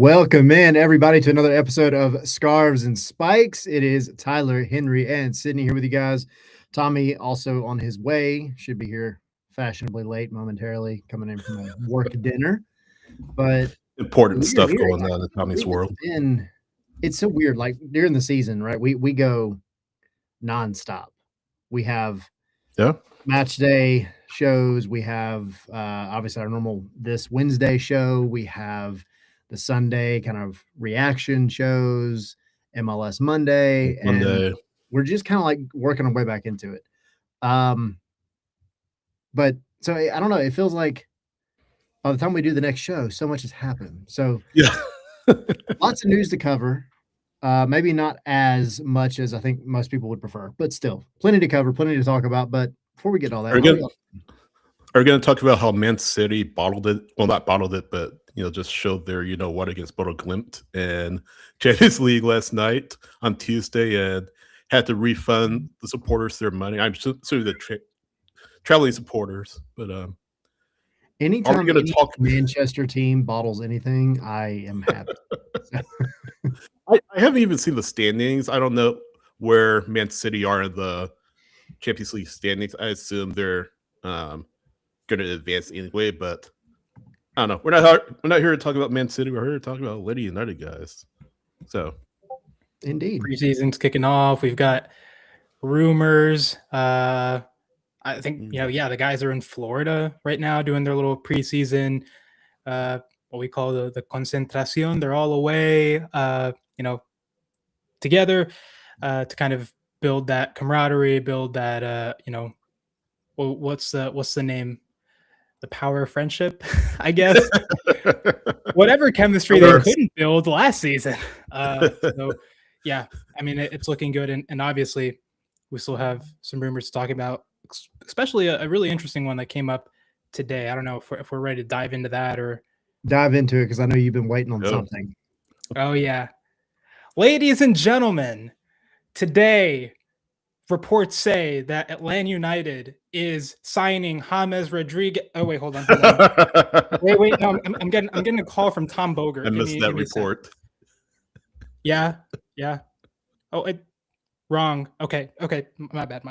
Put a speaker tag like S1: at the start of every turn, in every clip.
S1: Welcome in, everybody, to another episode of Scarves and Spikes. It is Tyler, Henry, and Sydney here with you guys. Tommy also on his way, should be here fashionably late momentarily, coming in from a work dinner. But
S2: important stuff going on in Tommy's world.
S1: It's so weird. Like during the season, right? We go nonstop. We have match day shows. We have obviously our normal this Wednesday show. We have the Sunday kind of reaction shows, MLS Monday, and we're just kind of like working our way back into it. But so I don't know. It feels like by the time we do the next show, so much has happened. So lots of news to cover. Maybe not as much as I think most people would prefer, but still plenty to cover, plenty to talk about. But before we get to all that,
S2: are we going to talk about how Man City bottled it? Well, not bottled it, but just showed their what against Bodo Glimt in Champions League last night on Tuesday, and had to refund the supporters their money. I'm sure the traveling supporters, but
S1: anytime any Manchester team bottles anything, I am happy.
S2: I haven't even seen the standings. I don't know where Man City are in the Champions League standings. I assume they're going to advance anyway, but I don't know. We're not here to talk about Man City. We're here to talk about Lady United, guys. So,
S1: indeed,
S3: preseason's kicking off. We've got rumors. I think the guys are in Florida right now doing their little preseason. What we call the concentración. They're all away. Together to kind of build that camaraderie, build that what's the name? The power of friendship, I guess. Whatever chemistry they couldn't build last season. It's looking good, and obviously we still have some rumors to talk about, especially a really interesting one that came up today. I don't know if we're ready to dive into that or
S1: dive into it, because I know you've been waiting on something.
S3: Oh yeah, ladies and gentlemen, today reports say that Atlanta United is signing James Rodriguez. Oh wait, hold on. wait. No, I'm getting a call from Tom Bogert.
S2: I missed that report.
S3: Yeah. Oh, wrong. Okay. My bad.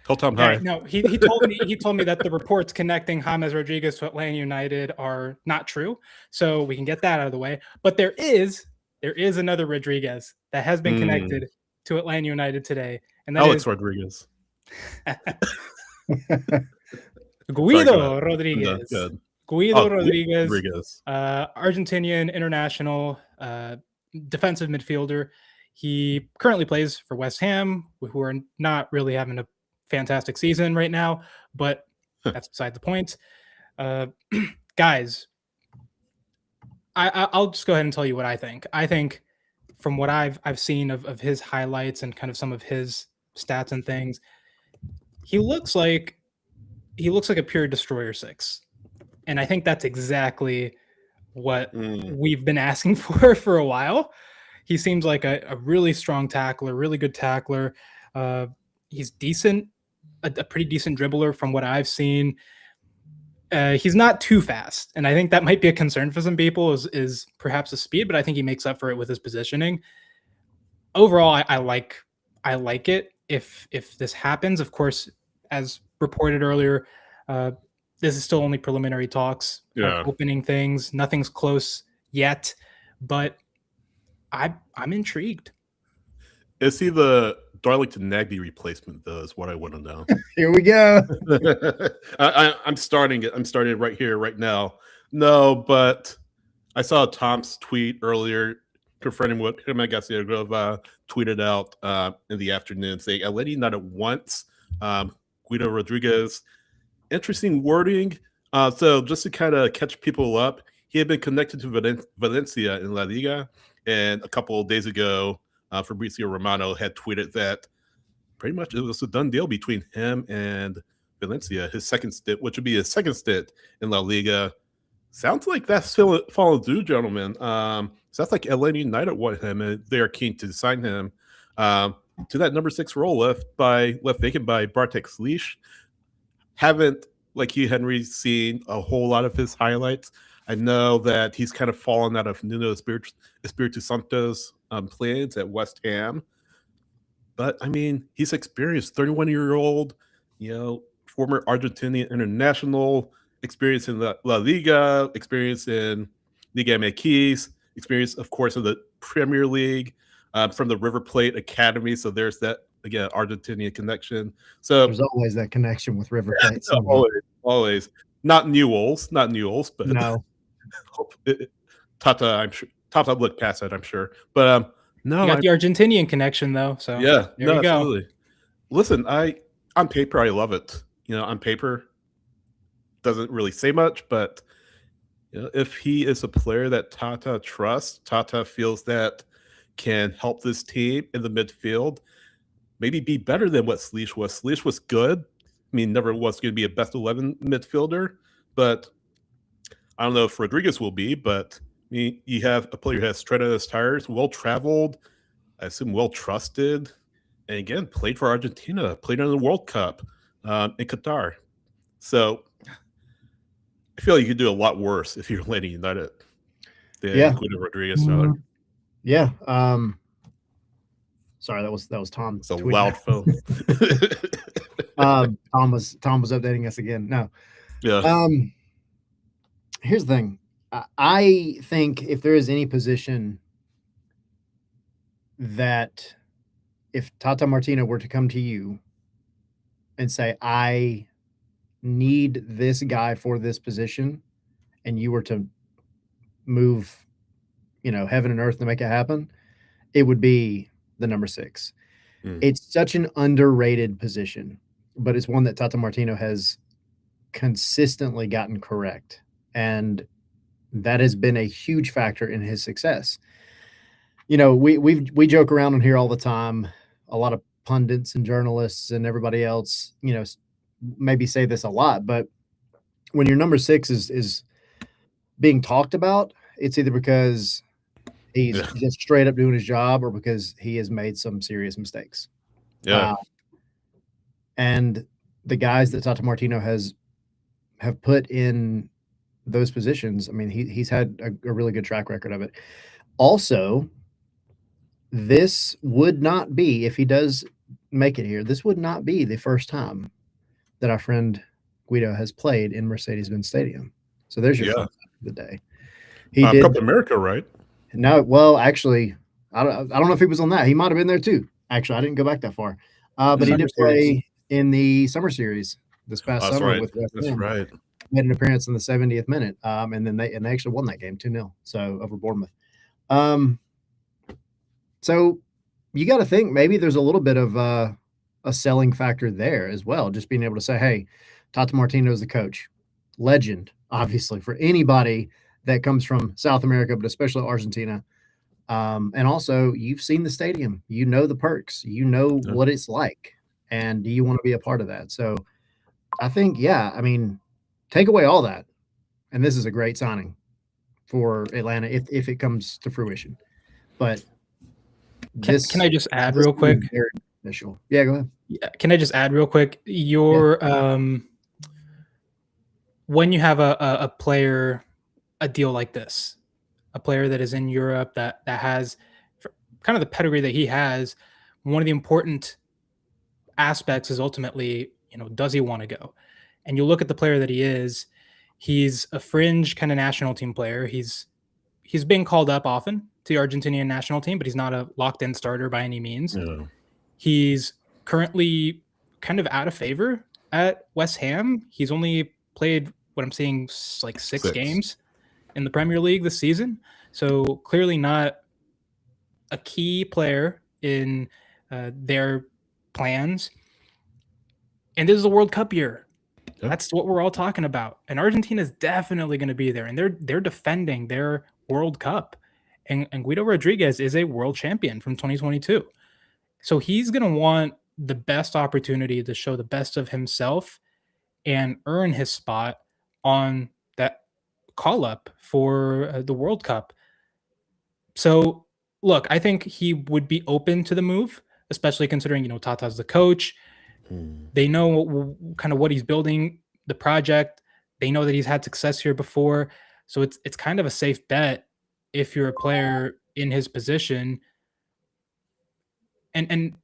S2: Tell Tom hi.
S3: Right, no, he told me that the reports connecting James Rodriguez to Atlanta United are not true, so we can get that out of the way. But there is another Rodriguez that has been connected to Atlanta United today. And that
S2: Alex Rodriguez.
S3: Guido Rodriguez. Guido Rodriguez. Argentinian international defensive midfielder. He currently plays for West Ham, who are not really having a fantastic season right now, but that's beside the point. Guys, I'll just go ahead and tell you what I think. I think from what I've seen of his highlights and kind of some of his stats and things, he looks like a pure Destroyer 6. And I think that's exactly what we've been asking for a while. He seems like a really strong tackler, really good tackler. He's decent, a pretty decent dribbler from what I've seen. He's not too fast, and I think that might be a concern for some people is perhaps the speed, but I think he makes up for it with his positioning. Overall, I like it if this happens. Of course, as reported earlier, this is still only preliminary talks, opening things. Nothing's close yet, but I'm intrigued.
S2: Is he the Darlington Nagby replacement, though, is what I want to know.
S1: Here we go.
S2: I'm starting it. I'm starting it right here, right now. No, but I saw Tom's tweet earlier confronting what Germán García Grova tweeted out in the afternoon, saying, Atlanta United wants Guido Rodriguez. Interesting wording. So just to kind of catch people up, he had been connected to Valencia in La Liga, and a couple of days ago, Fabrizio Romano had tweeted that pretty much it was a done deal between him and Valencia, his second stint, which would be his second stint in La Liga. Sounds like that's still falling through, gentlemen. Sounds like Atlanta United want him, and they are keen to sign him to that number 6 role left vacant by Bartek Sliš. Haven't, like you, Henry, seen a whole lot of his highlights. I know that he's kind of fallen out of Nuno Espiritu Santo's plans at West Ham. But, I mean, he's experienced, 31-year-old, former Argentinian international, experience in La Liga, experience in Liga MX, experience, of course, in the Premier League, from the River Plate Academy. So there's that, again, Argentinian connection. So
S1: there's always that connection with River Plate.
S2: Always. Not Newell's, but
S1: no.
S2: Tata, I'm sure. Tata looked past that, I'm sure. But no,
S3: you got the Argentinian connection though. So
S2: yeah,
S3: there you go.
S2: Absolutely. Listen, on paper I love it. On paper doesn't really say much, but if he is a player that Tata trusts, Tata feels that can help this team in the midfield, maybe be better than what Slisch was. Slisch was good. I mean, never was going to be a best 11 midfielder, but I don't know if Rodriguez will be. But you have a player who has tread on his tires, well-traveled, I assume well-trusted, and again, played for Argentina, played in the World Cup in Qatar. So I feel like you could do a lot worse if you're Atlanta United than Guido Rodriguez.
S1: Yeah. Sorry, that was Tom.
S2: It's a loud phone.
S1: Tom was updating us again. No.
S2: Yeah.
S1: Here's the thing. I think if there is any position that if Tata Martino were to come to you and say, I need this guy for this position, and you were to move, heaven and earth to make it happen, it would be the number 6. It's such an underrated position, but it's one that Tata Martino has consistently gotten correct. And that has been a huge factor in his success. We joke around on here all the time. A lot of pundits and journalists and everybody else, maybe say this a lot, but when your number 6 is being talked about, it's either because he's just straight up doing his job or because he has made some serious mistakes.
S2: Yeah.
S1: And the guys that Tata Martino have put in those positions, I mean, he's had a really good track record of it. Also, this would not be, if he does make it here, this would not be the first time that our friend Guido has played in Mercedes-Benz Stadium. So there's your fun fact of the day. He did
S2: Cup America, right?
S1: No, well, actually, I don't know if he was on that. He might have been there too. Actually, I didn't go back that far. But he did play in the summer series this past summer with West Ham.
S2: That's right.
S1: Made an appearance in the 70th minute, and then they actually won that game 2-0. So over Bournemouth. So you got to think maybe there's a little bit of a selling factor there as well. Just being able to say, hey, Tata Martino is the coach, legend, obviously, for anybody that comes from South America, but especially Argentina. And also, you've seen the stadium. You know the perks. You know what it's like. And do you want to be a part of that? So I think, take away all that. And this is a great signing for Atlanta if it comes to fruition. But
S3: can I just add real quick?
S1: Very official. Yeah, go ahead.
S3: Yeah, can I just add real quick? When you have a player, a deal like this, a player that is in Europe that has kind of the pedigree that he has, one of the important aspects is ultimately, does he want to go? And you look at the player that he is, he's a fringe kind of national team player. He's been called up often to the Argentinian national team, but he's not a locked-in starter by any means.
S2: No.
S3: He's currently kind of out of favor at West Ham. He's only played, what I'm seeing, like six games in the Premier League this season. So clearly not a key player in their plans. And this is a World Cup year. Yep. That's what we're all talking about. And Argentina is definitely going to be there. And they're defending their World Cup. And Guido Rodriguez is a world champion from 2022. So he's going to want the best opportunity to show the best of himself and earn his spot on that call-up for the World Cup. So, look, I think he would be open to the move, especially considering, Tata's the coach. They know kind of what he's building, the project. They know that he's had success here before. So it's kind of a safe bet if you're a player in his position. And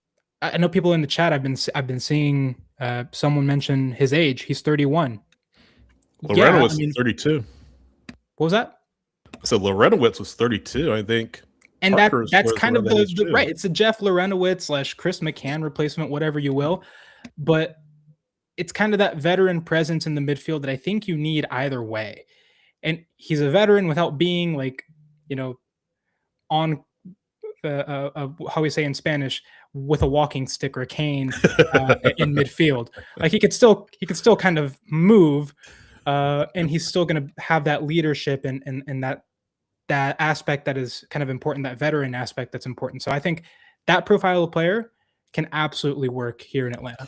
S3: I know people in the chat. I've been seeing someone mention his age. He's 31.
S2: Lorena was 32.
S3: What was that?
S2: So Lorenowitz was 32, I think.
S3: And that's kind of the right. It's a Jeff Lorenowitz / Chris McCann replacement, whatever you will. But it's kind of that veteran presence in the midfield that I think you need either way. And he's a veteran without being like, on how we say in Spanish, with a walking stick or a cane in midfield. Like he could still kind of move, and he's still going to have that leadership and that aspect that is kind of important, that veteran aspect that's important. So I think that profile of player can absolutely work here in Atlanta.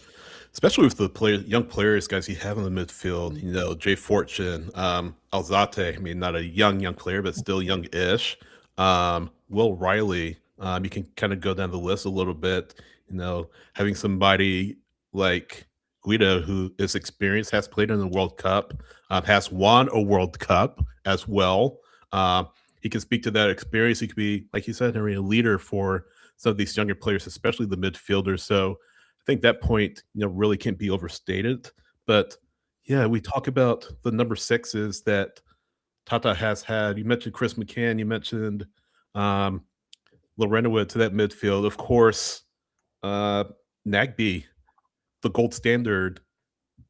S2: Especially with the young players, guys, you have in the midfield, Jay Fortune, Alzate, I mean, not a young player, but still young-ish. Will Riley, you can kind of go down the list a little bit, having somebody like Guido, who is experienced, has played in the World Cup, has won a World Cup as well. He can speak to that experience. He could be, like you said, Henry, a leader for some of these younger players, especially the midfielders. So I think that point, really can't be overstated. But yeah, we talk about the number sixes that Tata has had. You mentioned Chris McCann. You mentioned Lorenowitz to that midfield. Of course, Nagbe, the gold standard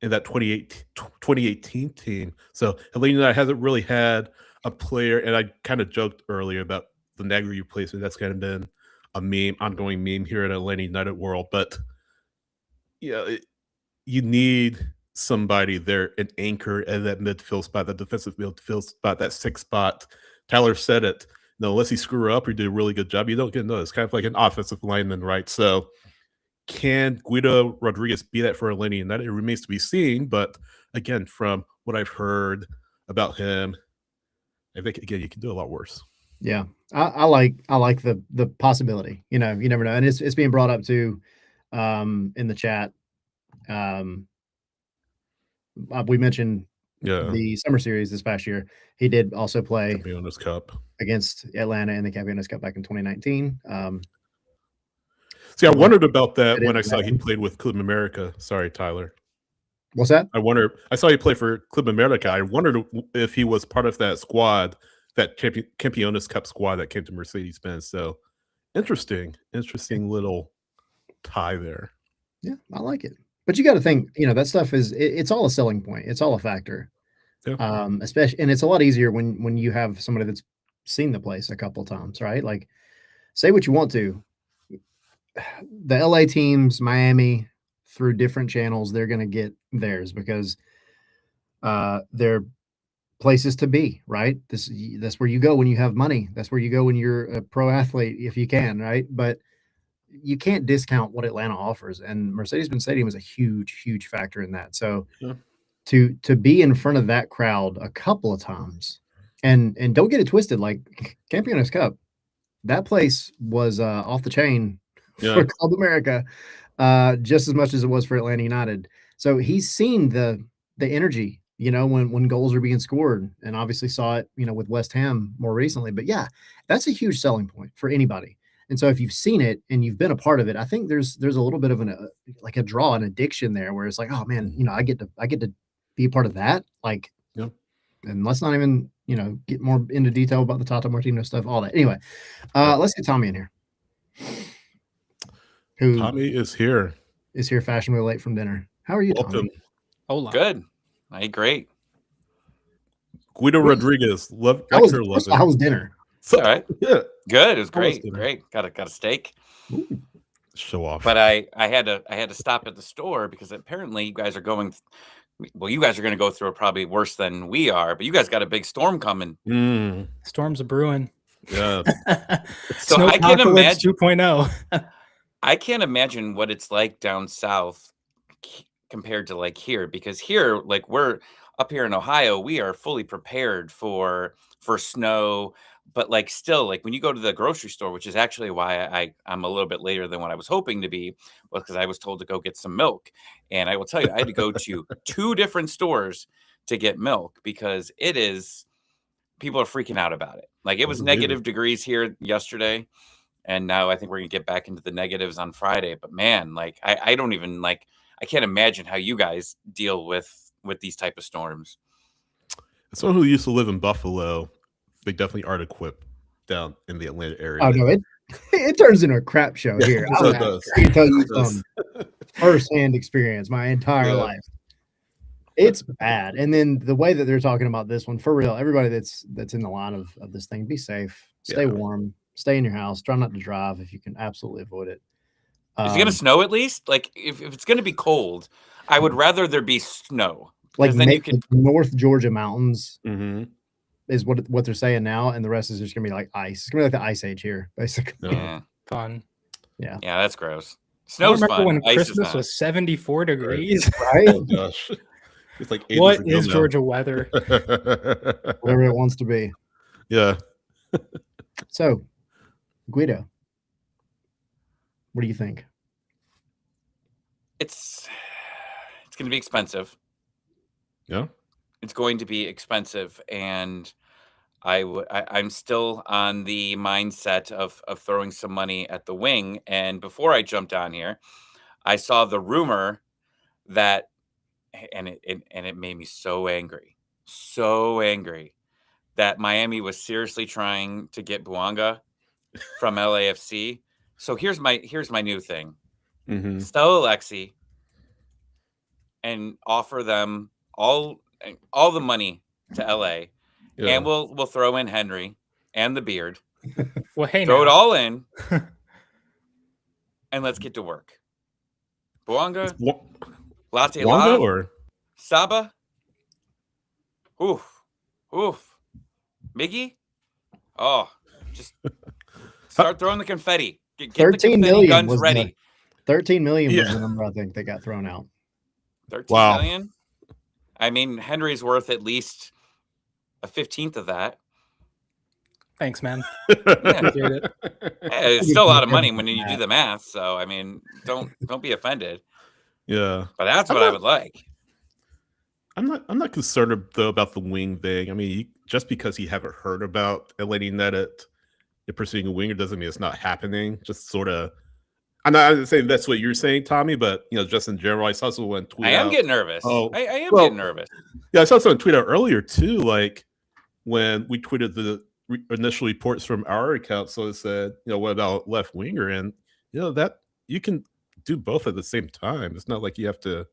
S2: in that 2018 team. So Atlanta United hasn't really had a player, and I kind of joked earlier about the Nagbe replacement. That's kind of been a ongoing meme here at Atlanta United world. But you need somebody there, an anchor at that midfield spot, that defensive midfield spot, that sixth spot. Tyler said it. Unless you screw up or do a really good job, you don't get noticed. Kind of like an offensive lineman, right? So can Guido Rodriguez be that for Atlanta United? It remains to be seen. But again, from what I've heard about him, I think, again, you can do a lot worse.
S1: Yeah, I like the possibility. You never know, and it's being brought up too in the chat. We mentioned the summer series this past year. He did also play
S2: Campeones Cup
S1: against Atlanta in the Campeones Cup back in 2019.
S2: See, I wondered about that when I saw he played with Club America. Sorry, Tyler.
S1: What's that?
S2: I saw he play for Club America. I wondered if he was part of that squad, that Campeones Cup squad that came to Mercedes-Benz. So interesting little tie there.
S1: Yeah, I like it. But you got to think, that stuff it's all a selling point. It's all a factor.
S2: Yeah.
S1: Especially, and it's a lot easier when you have somebody that's seen the place a couple of times, right? Like, say what you want to. The LA teams, Miami, through different channels, they're going to get theirs because they're places to be, right? That's where you go when you have money. That's where you go when you're a pro athlete, if you can, right? But you can't discount what Atlanta offers, and Mercedes-Benz Stadium is a huge factor in that. So to be in front of that crowd a couple of times, and don't get it twisted, like Campeones Cup, that place was off the chain for Club America, just as much as it was for Atlanta United. So he's seen the energy, when goals are being scored, and obviously saw it, with West Ham more recently. But yeah, that's a huge selling point for anybody. And so if you've seen it and you've been a part of it, I think there's a little bit of like a draw, an addiction there, where it's like, oh man, I get to be a part of that. Like, and let's not even, get more into detail about the Tata Martino stuff, all that. Anyway, let's get Tommy in here.
S2: Tommy is here
S1: fashionably late from dinner. How are you, Tommy?
S4: Hola. Good. I ate great.
S2: Guido Rodriguez.
S1: How was dinner?
S4: All right. Yeah. Good. It was great. Great. Got a steak.
S1: Ooh.
S2: Show off.
S4: But I had to stop at the store because apparently you guys are going. Well, you guys are going to go through it probably worse than we are. But you guys got a big storm coming.
S3: Storms are brewing.
S2: Yeah.
S4: So I can imagine
S3: 2.0.
S4: I can't imagine what it's like down south compared to like here, because here, like we're up here in Ohio, we are fully prepared for snow. But like still, like when you go to the grocery store, which is actually why I'm a little bit later than what I was hoping to be, was because I was told to go get some milk. And I will tell you, I had to go to 2 different stores to get milk because it is people are freaking out about it. Like it was negative degrees here yesterday. And now I think we're going to get back into the negatives on Friday. But man, like I don't even like, I can't imagine how you guys deal with these type of storms.
S2: As someone who used to live in Buffalo, they definitely aren't equipped down in the Atlanta area.
S1: Oh no, it turns into a crap show here.
S2: So it does.
S1: I can tell you from firsthand experience my entire life. It's bad. And then the way that they're talking about this one, for real, everybody that's in the line of this thing, be safe, stay warm, stay in your house, try not to drive if you can absolutely avoid it.
S4: Is it going to snow at least? Like if it's going to be cold, I would rather there be snow.
S1: Like then you could North Georgia mountains is what they're saying now, and the rest is just gonna be like ice. It's gonna be like the ice age here, basically.
S4: Yeah.
S3: Fun.
S4: Yeah, that's gross. Snow's fun.
S3: When Christmas was 74 degrees.
S1: Right?
S2: Oh gosh. It's like
S3: what is Georgia weather?
S1: Whatever it wants to be.
S2: Yeah.
S1: So, Guido, what do you think?
S4: It's going to be expensive.
S2: Yeah.
S4: It's going to be expensive, and I'm still on the mindset of throwing some money at the wing. And before I jumped on here, I saw the rumor that, and it made me so angry that Miami was seriously trying to get Bouanga from LAFC. So here's my new thing: sell Alexi and offer them all the money to LA, and we'll throw in Henry and the beard.
S3: Well, hey,
S4: throw it all in, and let's get to work. Bouanga, Latte Lava,
S2: or
S4: Saba. Oof. Miggy. Oh, just start throwing the confetti. Get
S1: 13
S4: the
S1: million
S4: guns
S1: was
S4: ready.
S1: 13 million was the number I think they got thrown out.
S4: 13 million? I mean, Henry's worth at least a 15th of that.
S3: Thanks, man.
S4: It's still a lot of money when you do the math. So I mean, don't be offended.
S2: Yeah,
S4: but that's what I would like.
S2: I'm not concerned though about the wing thing. I mean, just because you haven't heard about Atlanta United pursuing a winger doesn't mean it's not happening. Just sort of. I'm not saying that's what you're saying, Tommy, but just in general, I saw someone tweet.
S4: I am getting nervous. I am getting nervous.
S2: Yeah, I saw someone tweet out earlier too, like when we tweeted the initial reports from our account. So it said, what about left winger? And that you can do both at the same time. It's not like you have to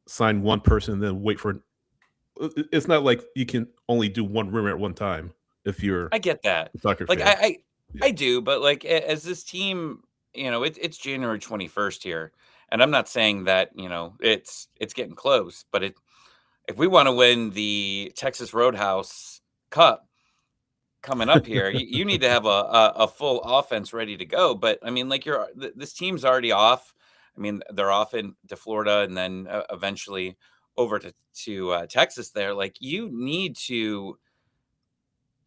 S2: sign one person and then wait for. It's not like you can only do one rumor at one time. If you're,
S4: I get that. Like I do, but like as this team. It's January 21st here, and I'm not saying that it's getting close, but if we want to win the Texas Roadhouse Cup coming up here, you need to have a full offense ready to go. But I mean, like this team's already off. I mean, they're off to Florida and then eventually over to Texas. There, like you need to.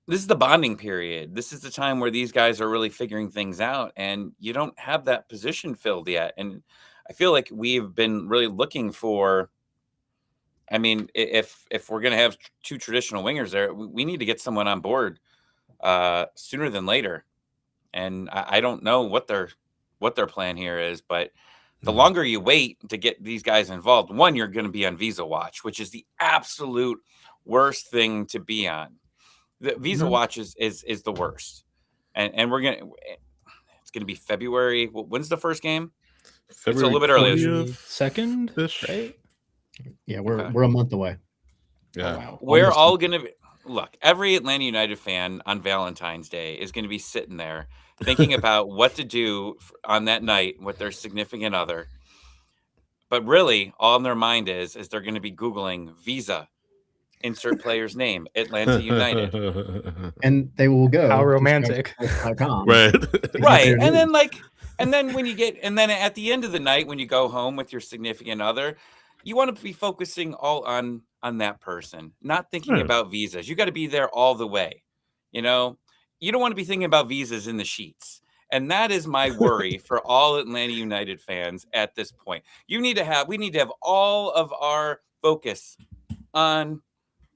S4: This is the bonding period. This is the time where these guys are really figuring things out, and you don't have that position filled yet. And I feel like we've been really looking for. I mean, if we're going to have two traditional wingers there, we need to get someone on board sooner than later. And I don't know what their plan here is, but the longer you wait to get these guys involved, one, you're going to be on visa watch, which is the absolute worst thing to be on. The visa watch is the worst, and it's gonna be February. When's the first game? February, it's a little bit earlier.
S3: 2nd, right?
S1: Yeah, we're a month away.
S2: Yeah,
S3: oh, wow.
S4: We're all gonna look. Every Atlanta United fan on Valentine's Day is gonna be sitting there thinking about what to do on that night with their significant other. But really, all in their mind is they're gonna be Googling visa. Insert player's name, Atlanta United.
S1: And they will go.
S3: How romantic.
S2: Right.
S4: And then when you get, and then at the end of the night, when you go home with your significant other, you want to be focusing all on that person, not thinking about visas. You got to be there all the way. You don't want to be thinking about visas in the sheets. And that is my worry for all Atlanta United fans at this point. We need to have all of our focus on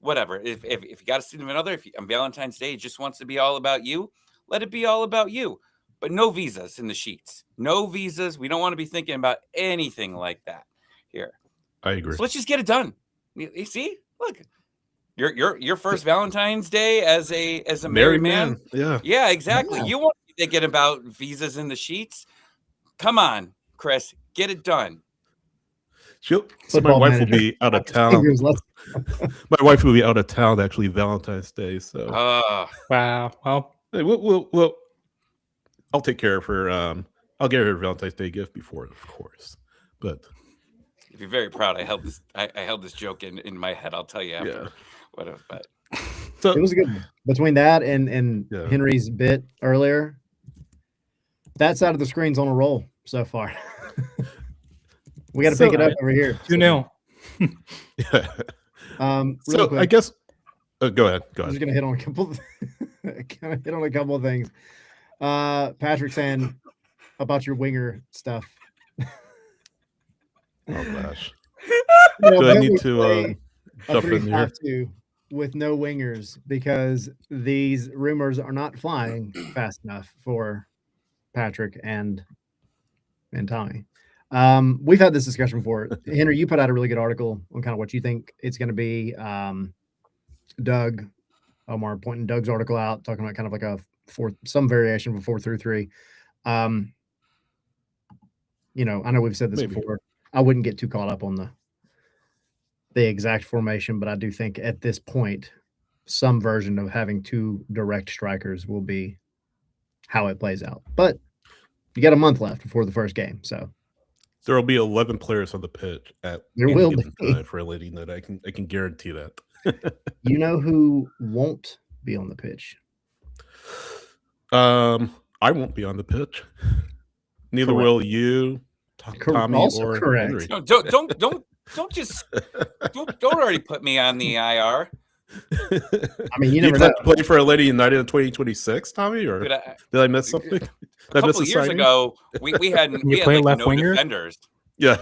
S4: whatever. If you got a significant other, if on Valentine's Day it just wants to be all about you, let it be all about you. But no visas in the sheets. No visas. We don't want to be thinking about anything like that here.
S2: I agree.
S4: So let's just get it done. You see, look, your first Valentine's Day as a married man. Yeah, exactly. Yeah. You won't be thinking about visas in the sheets. Come on, Chris, get it done.
S2: So my wife will be out of town. My wife will be out of town actually Valentine's Day. So
S3: wow. Well,
S2: hey, we'll I'll take care of her. I'll get her a Valentine's Day gift before, of course. But
S4: if you're very proud, I held this joke in my head. I'll tell you after.
S2: Yeah.
S4: Whatever. But
S1: so it was a good one. Between that and Henry's bit earlier. That side of the screen's on a roll so far. We got to pick it up over here.
S3: 2-0.
S2: Yeah.
S1: So quick,
S2: I guess. Go ahead.
S1: I'm just gonna hit on a couple. Of things. Patrick saying about your winger stuff.
S2: Oh gosh. Do I need to jump in here?
S1: With no wingers because these rumors are not flying fast enough for Patrick and Tommy. We've had this discussion before. Henry, you put out a really good article on kind of what you think it's going to be. Doug, Omar pointing Doug's article out, talking about kind of like some variation of a 4-3-3. I know we've said this before. I wouldn't get too caught up on the exact formation, but I do think at this point, some version of having two direct strikers will be how it plays out. But you got a month left before the first game, so
S2: there will be 11 players on the pitch at
S1: any given
S2: time for a lady night. I can guarantee that.
S1: You know who won't be on the pitch?
S2: I won't be on the pitch. Neither will you, Tommy,
S1: also
S2: or
S1: correct.
S2: Henry.
S4: No, don't already put me on the IR.
S1: I mean, you never
S2: plan to play for a Lady United in 2026, Tommy, or did I miss something?
S4: A couple years ago, we had like no defenders.
S2: Yeah.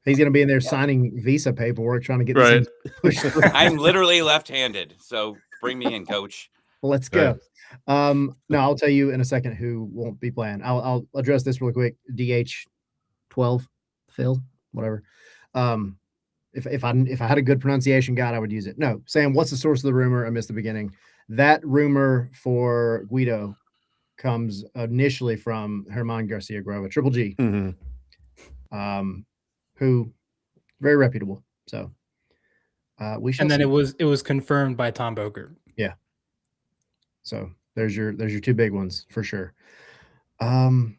S1: He's going to be in there signing visa paperwork, trying to get this pushed through.
S4: I'm literally left-handed, so bring me in, coach.
S1: Let's go. No, I'll tell you in a second who won't be playing. I'll address this real quick. DH12, Phil, whatever. If I had a good pronunciation guide, I would use it. No, Sam, what's the source of the rumor? I missed the beginning. That rumor for Guido comes initially from Germán Garcia Grova, Triple G, who very reputable. So we shall.
S3: And then
S1: see.
S3: it was confirmed by Tom Bogert.
S1: Yeah. So there's your two big ones for sure. Edwin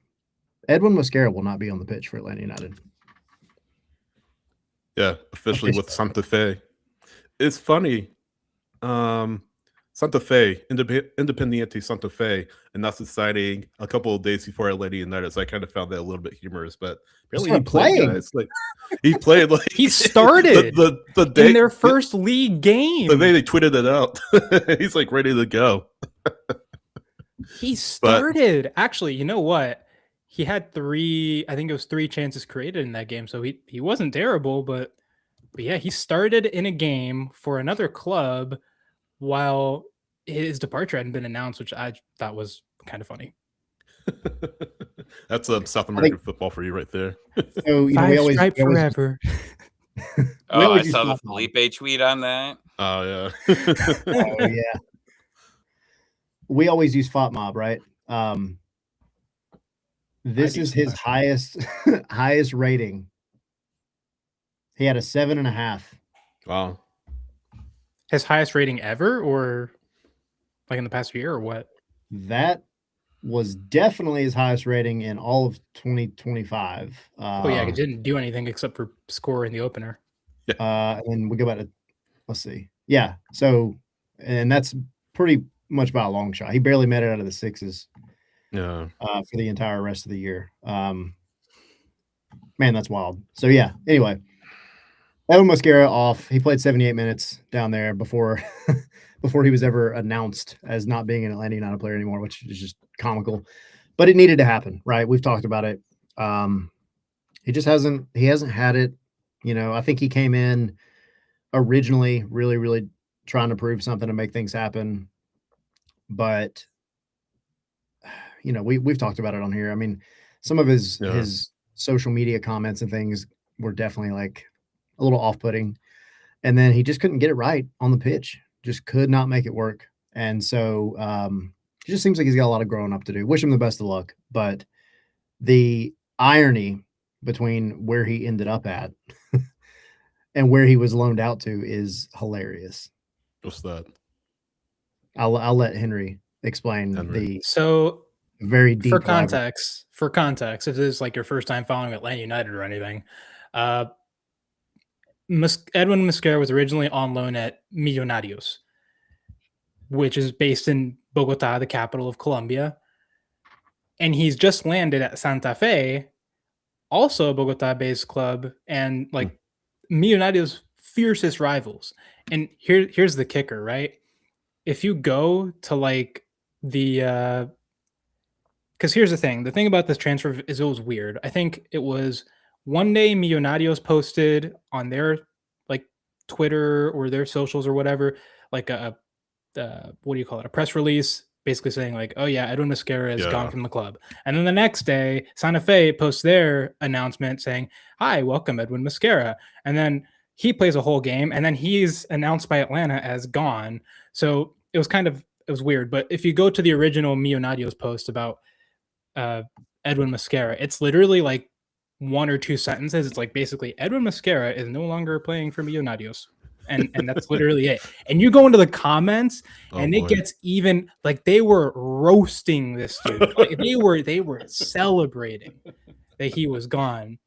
S1: Mosquera will not be on the pitch for Atlanta United.
S2: Yeah, officially with Santa Fe. It's funny. Santa Fe, Independiente Santa Fe, and that's deciding a couple of days before Atlanta United. So I kind of found that a little bit humorous, but apparently he played like
S3: he started
S2: the day
S3: in their first league game.
S2: The day they tweeted it out, he's like ready to go.
S3: He started. Actually, you know what? He had three chances created in that game, so he wasn't terrible, but yeah, he started in a game for another club while his departure hadn't been announced, which I thought was kind of funny.
S2: That's South American football for you right there.
S1: So we always
S3: forever.
S4: I saw the Felipe tweet on that.
S2: Oh yeah.
S1: Oh yeah. We always use FOTMob, right? This is his highest rating. He had a 7.5.
S2: Wow.
S3: His highest rating ever, or like in the past year, or what?
S1: That was definitely his highest rating in all of 2025.
S3: Oh yeah, he didn't do anything except for score in the opener.
S1: And we go back to, let's see. Yeah. So, and that's pretty much by a long shot. He barely made it out of the sixes.
S2: Yeah.
S1: For the entire rest of the year. Man, that's wild. So yeah. Anyway, Edwin Mosquera off. He played 78 minutes down there before he was ever announced as not being an Atlanta United player anymore, which is just comical. But it needed to happen, right? We've talked about it. He just hasn't had it. I think he came in originally really, really trying to prove something to make things happen. But, we've talked about it on here. I mean, some of his social media comments and things were definitely like a little off-putting. And then he just couldn't get it right on the pitch. Just could not make it work. And so it just seems like he's got a lot of growing up to do. Wish him the best of luck. But the irony between where he ended up at and where he was loaned out to is hilarious.
S2: What's that?
S1: I'll let Henry explain the very deep.
S3: For context, if this is like your first time following Atlanta United or anything, Edwin Mosquera was originally on loan at Millonarios, which is based in Bogota, the capital of Colombia. And he's just landed at Santa Fe, also a Bogota-based club, and like Millonarios' fiercest rivals. And here's the kicker, right? If you go to like the because here's the thing about this transfer is it was weird. I think it was one day Millonarios posted on their like Twitter or their socials or whatever, like a what do you call it? A press release basically saying like, oh yeah, Edwin Mosquera is gone from the club. And then the next day, Santa Fe posts their announcement saying, hi, welcome Edwin Mosquera. And then he plays a whole game and then he's announced by Atlanta as gone. So it was weird. But if you go to the original Millonarios post about Edwin Mosquera, it's literally like one or two sentences. It's like basically Edwin Mosquera is no longer playing for Millonarios. And that's literally it. And you go into the comments it gets even like they were roasting this dude. Like they were celebrating that he was gone.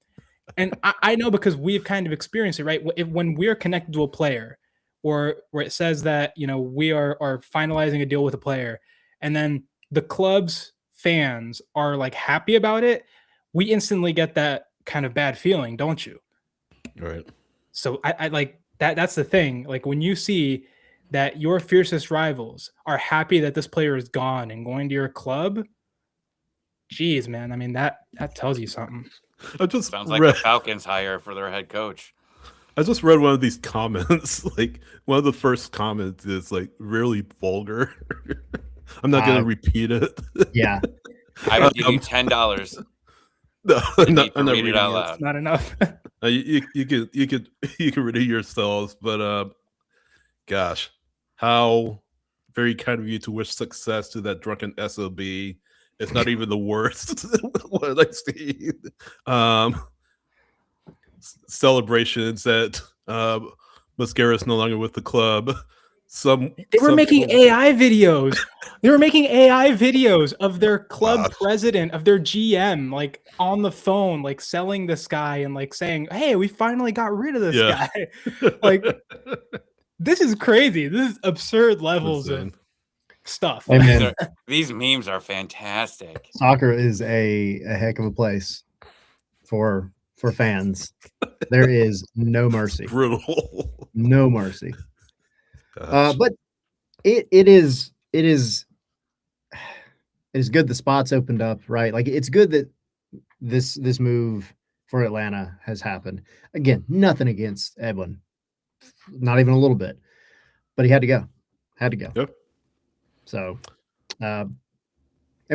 S3: And I know because we've kind of experienced it, right? When we're connected to a player or where it says that, we are finalizing a deal with a player and then the club's fans are like happy about it, we instantly get that kind of bad feeling, don't you?
S2: Right.
S1: So I like that's the thing. Like when you see that your fiercest rivals are happy that this player is gone and going to your club, geez, man. I mean, that tells you something.
S4: Sounds like the Falcons hire for their head coach.
S2: I just read one of these comments. Like one of the first comments is like really vulgar. I'm not going to repeat it.
S1: Yeah.
S4: I will give you $10.
S2: No, I'm not
S4: read it out loud.
S1: It's not enough.
S2: You could read it yourselves, but gosh, how very kind of you to wish success to that drunken SOB. It's not even the worst. What I see. Celebrations that Mosquera is no longer with the club. They were making AI videos. They were making AI videos of their club president, of their GM, like on the phone, like selling this guy and like saying, "Hey, we finally got rid of this guy." Like, this is crazy. This is absurd levels of stuff.
S4: Hey, man. These memes are fantastic.
S1: Soccer is a heck of a place for fans. There is no mercy.
S2: Brutal.
S1: No mercy. But it is good the spots opened up, right? Like it's good that this move for Atlanta has happened. Again, nothing against Edwin, not even a little bit, but he had to go.
S2: Yep.
S1: So, and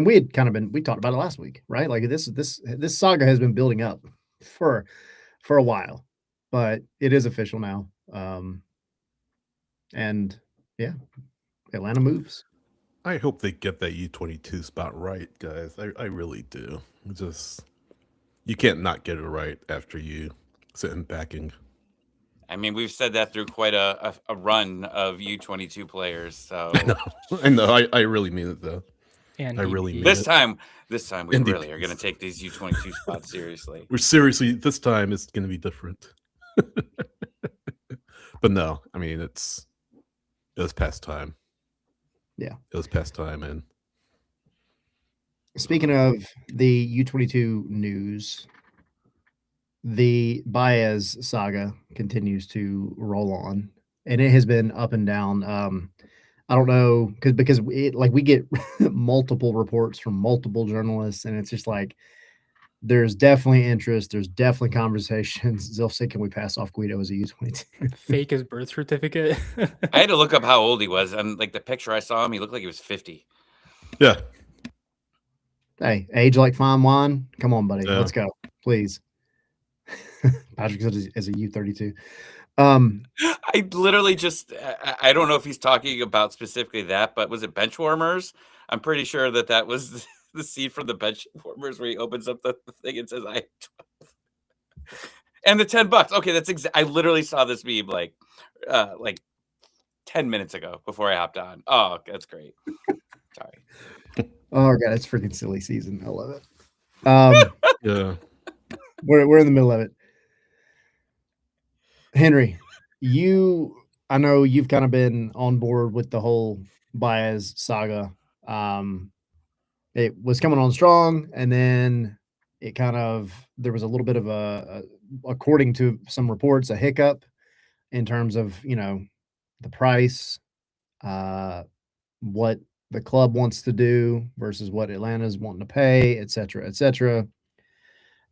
S1: we talked about it last week, right? Like this saga has been building up for a while, but it is official now. And yeah, Atlanta moves.
S2: I hope they get that U22 spot right, guys. I really do. You can't not get it right after you sit in backing.
S4: I mean, we've said that through quite a run of U22 players. So
S2: I know. I really mean it though.
S1: And
S2: I really mean
S4: this
S2: it.
S4: time we really are going to take these U22 spots seriously.
S2: This time it's going to be different. But no, I mean it was past time.
S1: Yeah.
S2: It was past time. And
S1: speaking of the U22 news, the Baez saga continues to roll on, and it has been up and down. I don't know because we get multiple reports from multiple journalists, and it's just like there's definitely interest. There's definitely conversations. Zilf said, "Can we pass off Guido as a U22?"
S3: Fake his birth certificate.
S4: I had to look up how old he was. And like the picture I saw him, he looked like he was 50.
S2: Yeah.
S1: Hey, age like fine wine. Come on, buddy.
S2: Yeah.
S1: Let's go, please. Patrick said as a U32.
S4: I literally just, I don't know if he's talking about specifically that, but was it bench warmers? I'm pretty sure that was the scene from the bench warmers where he opens up the thing and says, I and the $10. Okay, that's I literally saw this meme like 10 minutes ago before I hopped on. Oh, that's great. Sorry.
S1: Oh god, it's freaking silly season. I love it.
S2: Yeah.
S1: We're in the middle of it. Henry, I know you've kind of been on board with the whole Baez saga. It was coming on strong, and then there was a little bit of according to some reports, a hiccup in terms of, the price, what the club wants to do versus what Atlanta's wanting to pay, et cetera, et cetera.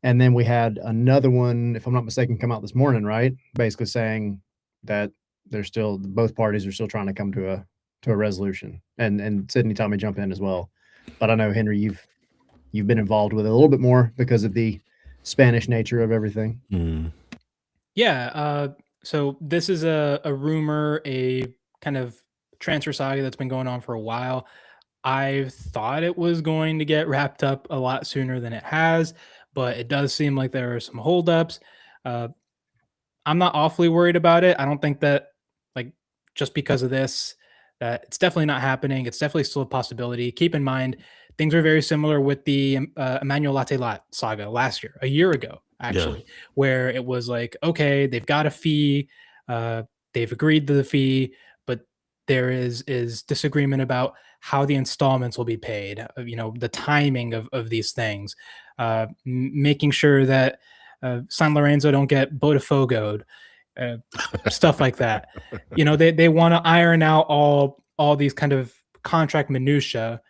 S1: And then we had another one, if I'm not mistaken, come out this morning, right? Basically saying that both parties are still trying to come to a resolution. And Sydney, Tommy, jump in as well. But I know, Henry, you've been involved with it a little bit more because of the Spanish nature of everything.
S2: Mm.
S3: Yeah. So this is a rumor, a kind of transfer saga that's been going on for a while. I thought it was going to get wrapped up a lot sooner than it has, but it does seem like there are some holdups. I'm not awfully worried about it. I don't think that, like, just because of this, that it's definitely not happening. It's definitely still a possibility. Keep in mind, things were very similar with the Emmanuel Latte saga a year ago, actually, where it was like, okay, they've got a fee, they've agreed to the fee, but there is disagreement about how the installments will be paid, the timing of these things, making sure that San Lorenzo don't get Botafogoed, stuff like that. They want to iron out all these kind of contract minutia,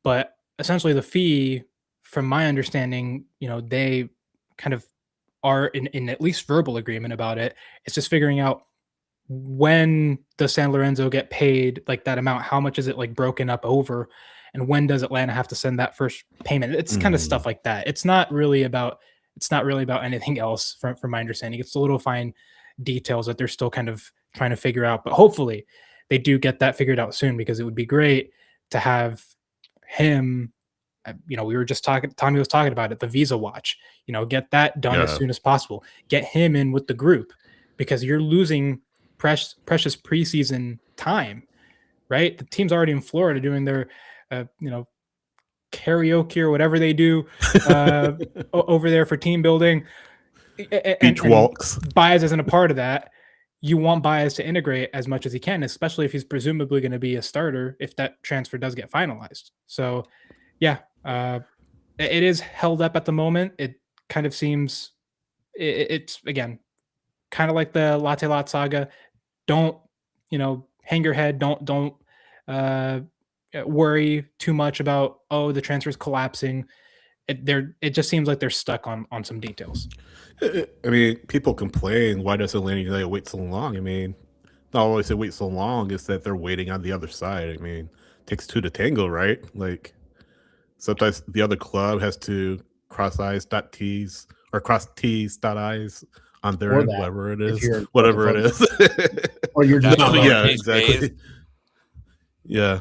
S3: but essentially the fee, from my understanding, they kind of are in at least verbal agreement about it. It's just figuring out when does San Lorenzo get paid, like that amount, how much is it like broken up over, and when does Atlanta have to send that first payment? It's kind of stuff like that. It's not really about anything else from my understanding. It's the little fine details that they're still kind of trying to figure out, but hopefully they do get that figured out soon, because it would be great to have him. We were just talking, Tommy was talking about it, the visa watch, get that done as soon as possible. Get him in with the group, because you're losing precious preseason time, right? The team's already in Florida doing their, karaoke or whatever they do over there for team building.
S2: Beach walks.
S3: Baez isn't a part of that. You want Baez to integrate as much as he can, especially if he's presumably going to be a starter if that transfer does get finalized. So, yeah, it is held up at the moment. It kind of seems it's again kind of like the Latte Lot saga. Don't hang your head. Don't worry too much about, the transfer's collapsing. It just seems like they're stuck on some details.
S2: I mean, people complain, why does Atlanta United wait so long? I mean, not always they wait so long, is that they're waiting on the other side. I mean, it takes two to tango, right? Like, sometimes the other club has to cross I's, dot T's, or cross T's, dot I's on their end, whatever it is. Whatever it is.
S1: Or you're just
S2: yeah, exactly. Yeah.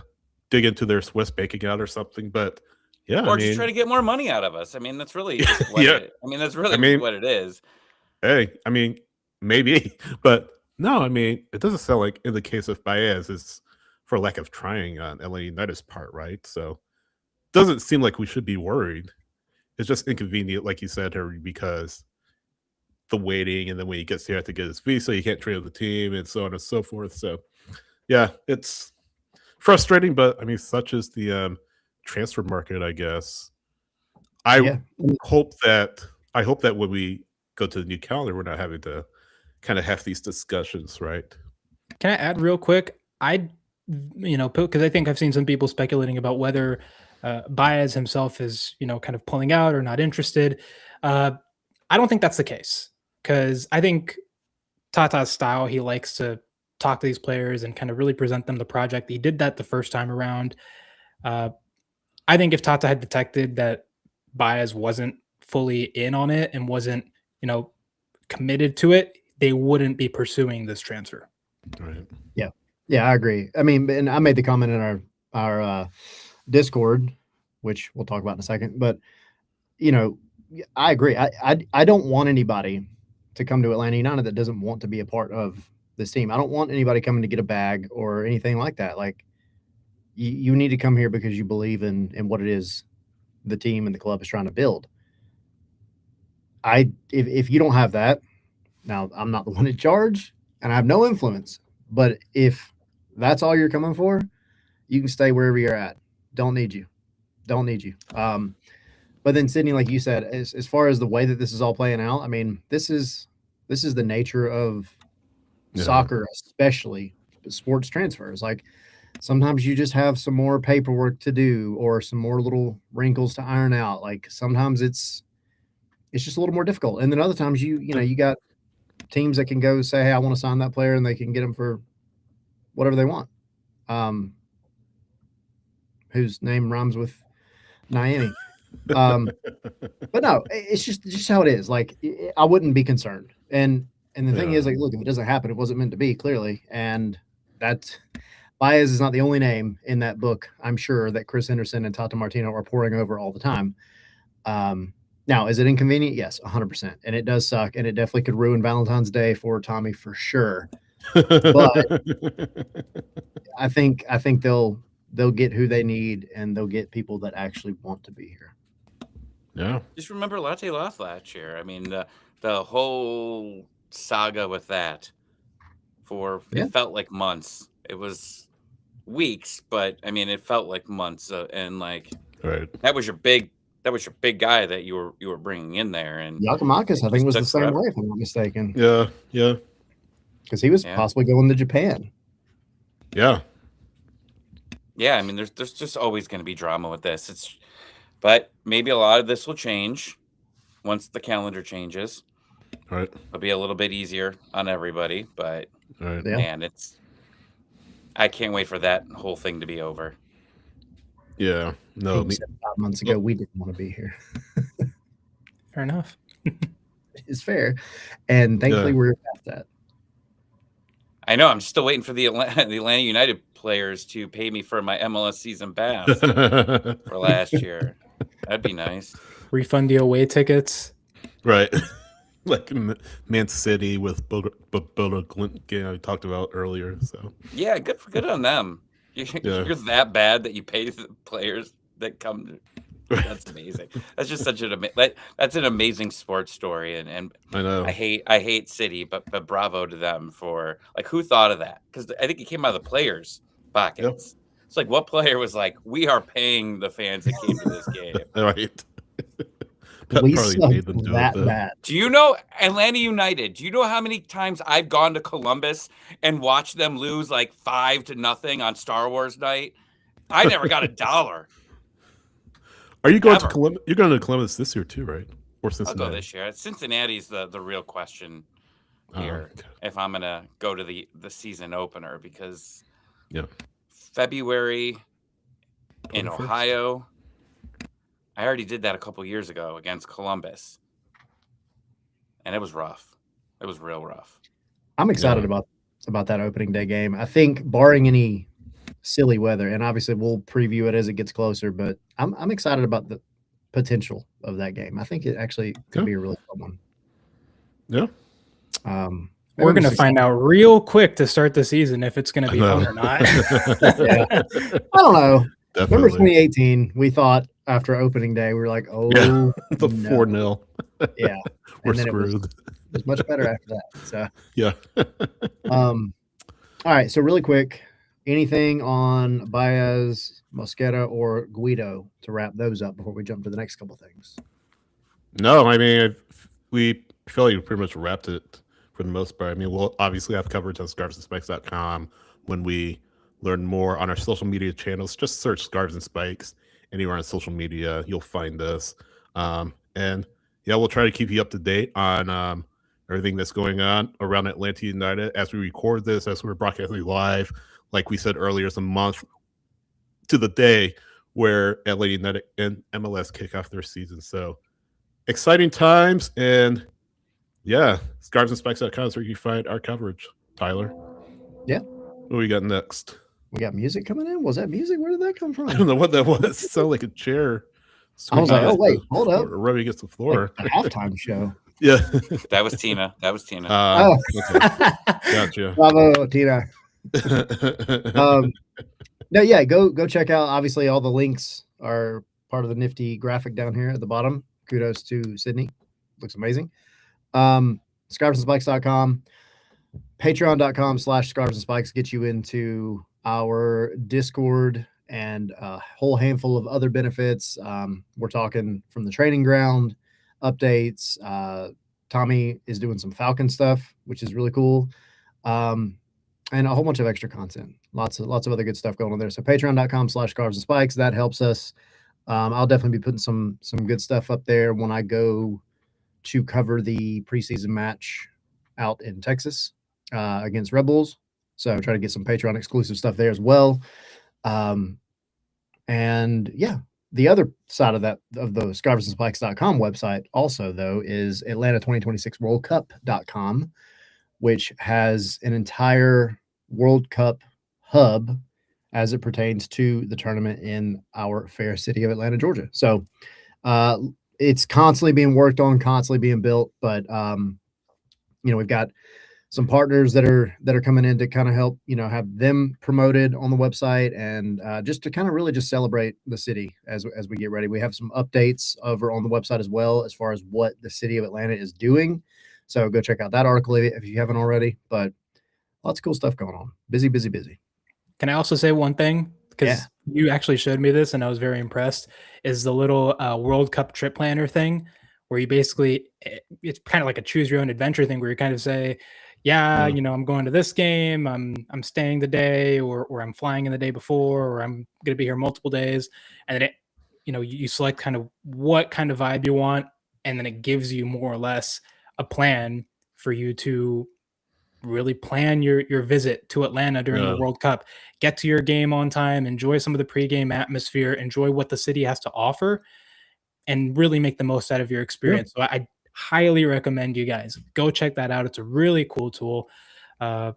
S2: Dig into their Swiss bank account or something, but yeah.
S4: Or just try to get more money out of us. I mean, that's really what what it is.
S2: Hey, I mean, maybe, but no, I mean, it doesn't sound like in the case of Baez, it's for lack of trying on LA United's part, right? So it doesn't seem like we should be worried. It's just inconvenient, like you said, Harry, because the waiting, and then when he gets here, have to get his visa, he can't train with the team, and so on and so forth. So yeah, it's frustrating, but I mean, such is the transfer market, I guess. I hope that when we go to the new calendar, we're not having to kind of have these discussions, right?
S3: Can I add real quick? Because I think I've seen some people speculating about whether Baez himself is, kind of pulling out or not interested. I don't think that's the case, because I think Tata's style, he likes to talk to these players and kind of really present them the project. He did that the first time around. I think if Tata had detected that Baez wasn't fully in on it and wasn't, committed to it, they wouldn't be pursuing this transfer.
S2: Right.
S1: Yeah, I agree. I mean, and I made the comment in our Discord, which we'll talk about in a second, but I agree. I don't want anybody to come to Atlanta United that doesn't want to be a part of this team. I don't want anybody coming to get a bag or anything like that. Like, you need to come here because you believe in what it is the team and the club is trying to build. If you don't have that, now I'm not the one in charge and I have no influence, but if that's all you're coming for, you can stay wherever you're at. Don't need you. But then Sydney, like you said, as far as the way that this is all playing out, I mean, this is the nature of soccer, especially sports transfers. Like, sometimes you just have some more paperwork to do or some more little wrinkles to iron out. Like, sometimes it's just a little more difficult. And then other times you got teams that can go say, hey, I want to sign that player, and they can get them for whatever they want. Whose name rhymes with Miami. But no, it's just how it is. Like, I wouldn't be concerned. And the thing is, like, look, if it doesn't happen, it wasn't meant to be, clearly. And that's Baez is not the only name in that book, I'm sure, that Chris Henderson and Tata Martino are pouring over all the time. Now, is it inconvenient? Yes, 100%. And it does suck. And it definitely could ruin Valentine's Day for Tommy for sure. But I think they'll get who they need, and they'll get people that actually want to be here.
S2: Yeah.
S4: Just remember Latte Loth last year. I mean, the whole saga with that it felt like months. It was weeks, but I mean, it felt like months. And like,
S2: right,
S4: that was your big guy that you were bringing in there. And
S1: Giacomakis, I think, was the same way, if I'm not mistaken.
S2: Yeah.
S1: Because he was possibly going to Japan.
S2: Yeah.
S4: Yeah, I mean, there's just always going to be drama with this. But maybe a lot of this will change once the calendar changes.
S2: Right.
S4: It'll be a little bit easier on everybody, but man, I can't wait for that whole thing to be over.
S2: Yeah. No.
S1: 5 months ago, we didn't want to be here.
S3: Fair enough.
S1: It's fair. And thankfully, we're past that.
S4: I know. I'm still waiting for the Atlanta United players to pay me for my MLS season pass for last year. That'd be nice.
S3: Refund the away tickets.
S2: Right. Like Man City with Bodo Glimt, we talked about earlier. So
S4: yeah, good on them. You're that bad that you pay the players that come. That's amazing. That's just such that's an amazing sports story, and
S2: I know
S4: I hate City, but bravo to them for, like, who thought of that? Because I think it came out of the players' pockets. Yep. It's like, what player was like, we are paying the fans that came to this game?
S2: Right.
S1: We suck that bad.
S4: Do you know Atlanta United? Do you know how many times I've gone to Columbus and watched them lose like 5-0 on Star Wars night? I never got $1.
S2: Are you going to Columbus? You're going to Columbus this year too, right? Or Cincinnati?
S4: I'll go this year. Cincinnati's the real question here. Okay. If I'm going to go to the season opener, because February in 21st. Ohio. I already did that a couple years ago against Columbus, and it was rough. It was real rough.
S1: I'm excited about that opening day game. I think, barring any silly weather, and obviously we'll preview it as it gets closer, but I'm excited about the potential of that game. I think it actually could be a really fun one.
S2: Yeah.
S3: We're going to find out real quick to start the season if it's going to be fun or not.
S1: I don't know. Definitely. Remember 2018? We thought after opening day, we were like, "Oh,
S2: the 4-0."
S1: Yeah,
S2: we're screwed.
S1: It was much better after that. So
S2: yeah.
S1: All right. So really quick, anything on Baez, Mosquera, or Guido to wrap those up before we jump to the next couple of things?
S2: No, I mean, we feel like we pretty much wrapped it for the most part. I mean, we'll obviously have coverage on scarvesandspikes.com when we learn more on our social media channels. Just search Scarves and Spikes anywhere on social media, you'll find us. And yeah, we'll try to keep you up to date on everything that's going on around Atlanta United as we record this, as we're broadcasting live. Like we said earlier, it's a month to the day where Atlanta United and MLS kick off their season. So exciting times. And yeah, scarfsandspikes.com is where you find our coverage. Tyler?
S1: Yeah.
S2: What do we got next?
S1: We got music coming in. Was that music? Where did that come from?
S2: I don't know what that was. It sounded like a chair.
S1: I was like, oh, wait, hold up.
S2: Rubbing against the floor.
S1: Like the halftime show.
S2: Yeah.
S4: That was Tina.
S2: Okay. Gotcha.
S1: Bravo, Tina. No, yeah, go check out. Obviously, all the links are part of the nifty graphic down here at the bottom. Kudos to Sydney. Looks amazing. Scarfsandspikes.com. Patreon.com/scarfsandspikes gets you into our Discord and a whole handful of other benefits. We're talking from the training ground updates. Tommy is doing some Falcon stuff, which is really cool. And a whole bunch of extra content. Lots of other good stuff going on there. So patreon.com/scarfsandspikes. That helps us. I'll definitely be putting some good stuff up there when I go to cover the preseason match out in Texas against Red Bulls. So try to get some Patreon exclusive stuff there as well. And yeah, the other side of that, of the scarfsandspikes.com website also, though, is Atlanta2026worldcup.com, which has an entire World Cup hub as it pertains to the tournament in our fair city of Atlanta, Georgia. So it's constantly being worked on, constantly being built. But, we've got some partners that are coming in to kind of help, have them promoted on the website and just to kind of really just celebrate the city as we get ready. We have some updates over on the website as well as far as what the city of Atlanta is doing. So go check out that article if you haven't already. But lots of cool stuff going on. Busy.
S3: Can I also say one thing? Because you actually showed me this and I was very impressed, is the little World Cup trip planner thing where you basically, it's kind of like a choose your own adventure thing where you kind of say, I'm going to this game, I'm staying the day, or I'm flying in the day before, or I'm going to be here multiple days. And then you select kind of what kind of vibe you want. And then it gives you more or less a plan for you to really plan your visit to Atlanta during the World Cup, get to your game on time, enjoy some of the pregame atmosphere, enjoy what the city has to offer, and really make the most out of your experience. So I highly recommend you guys go check that out. It's a really cool tool. And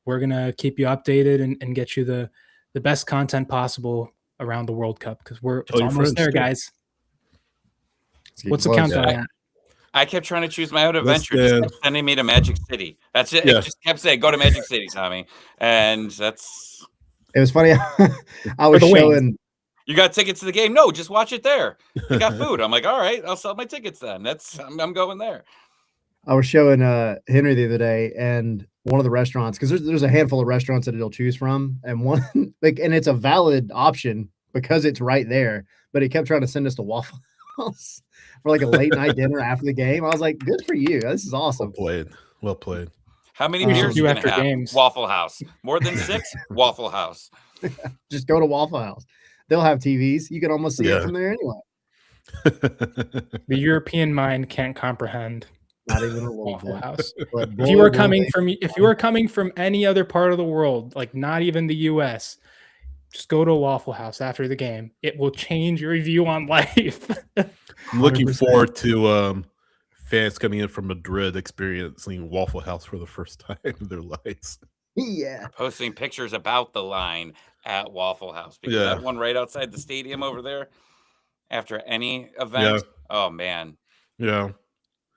S3: we're going to keep you updated and get you the best content possible around the World Cup because it's almost there, guys. What's the countdown on?
S4: I kept trying to choose my own adventure. Just kept sending me to Magic City. That's it. Yeah. It just kept saying, go to Magic City, Tommy. And it
S1: was funny. I was showing.
S4: You got tickets to the game? No, just watch it there. You got food. I'm like, all right, I'll sell my tickets then. I'm going there.
S1: I was showing Henry the other day, and one of the restaurants, because there's a handful of restaurants that he'll choose from, and one and it's a valid option because it's right there. But he kept trying to send us to Waffle House for like a late night dinner after the game. I was like, good for you. This is awesome.
S2: Well played.
S4: How many beers you after games? Waffle House. More than 6? Waffle House.
S1: Just go to Waffle House. They'll have TVs. You can almost see it from there anyway.
S3: The European mind can't comprehend
S1: not even a
S3: Waffle House. If you were coming from any other part of the world, like not even the US, just go to a Waffle House after the game. It will change your view on life.
S2: I'm looking forward to fans coming in from Madrid experiencing Waffle House for the first time in their lives.
S1: Yeah.
S4: Posting pictures about the line at Waffle House because that one right outside the stadium over there after any event. Oh man.
S2: Yeah.
S4: You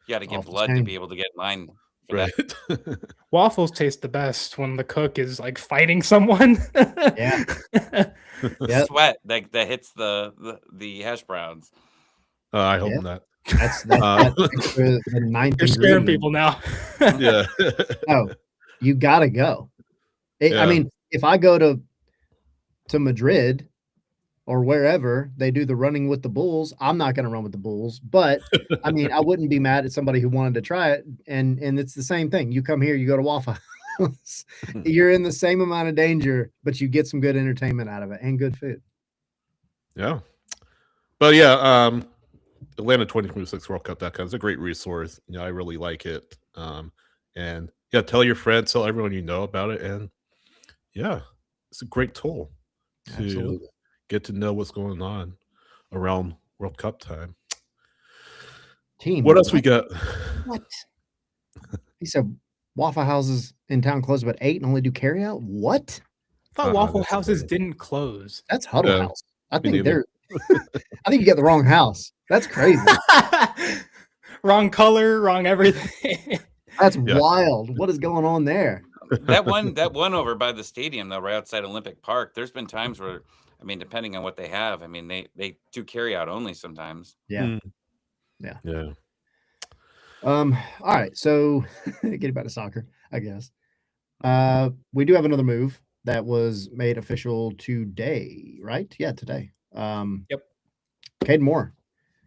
S4: got to get blood to be able to get in line.
S2: That.
S3: Waffles taste the best when the cook is like fighting someone.
S1: Yeah.
S4: Sweat that hits the hash browns.
S2: I hope not.
S1: That's the ninth.
S3: You're scaring people now.
S2: Yeah.
S1: No, you gotta go. I mean, if I go to Madrid or wherever they do the running with the bulls, I'm not going to run with the bulls. But I mean, I wouldn't be mad at somebody who wanted to try it. And it's the same thing. You come here, you go to Waffle House. You're in the same amount of danger, but you get some good entertainment out of it and good food.
S2: Yeah. But yeah, Atlanta 2026 World Cup.com is a great resource. I really like it. And yeah, tell your friends, tell everyone you know about it, and yeah, it's a great tool to get to know what's going on around World Cup time.
S1: Team,
S2: what else we got?
S1: What? He said Waffle Houses in town close about 8 and only do carry out. What?
S3: I thought Waffle Houses didn't close.
S1: That's Huddle House. I think they're. I think you get the wrong house. That's crazy.
S3: Wrong color, wrong everything.
S1: That's wild. What is going on there?
S4: That one over by the stadium, though, right outside Olympic Park. There's been times where, I mean, depending on what they have, I mean, they do carry out only sometimes.
S1: Yeah.
S2: Yeah.
S1: All right. So getting back to soccer, I guess. We do have another move that was made official today, right? Yeah, today.
S3: Yep.
S1: Caden Moore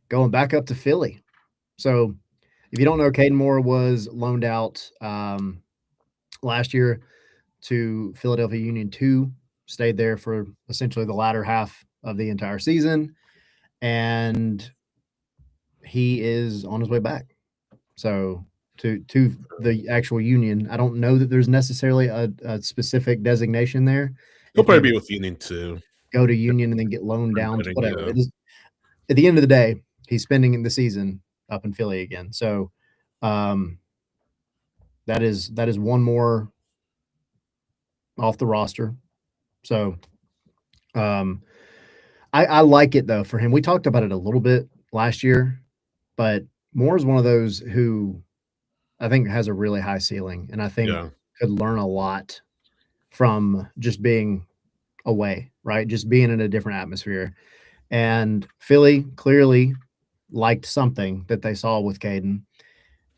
S1: going back up to Philly. So if you don't know, Caden Moore was loaned out last year to Philadelphia Union 2, stayed there for essentially the latter half of the entire season, and he is on his way back. So to the actual Union, I don't know that there's necessarily a specific designation there.
S2: He'll probably be with Union 2.
S1: Go to Union and then get loaned down to whatever. It is, at the end of the day, he's spending the season up in Philly again. So that is one more off the roster. So I like it though for him. We talked about it a little bit last year, but Moore is one of those who I think has a really high ceiling, and I think could learn a lot from just being away, right? Just being in a different atmosphere. And Philly clearly liked something that they saw with Caden.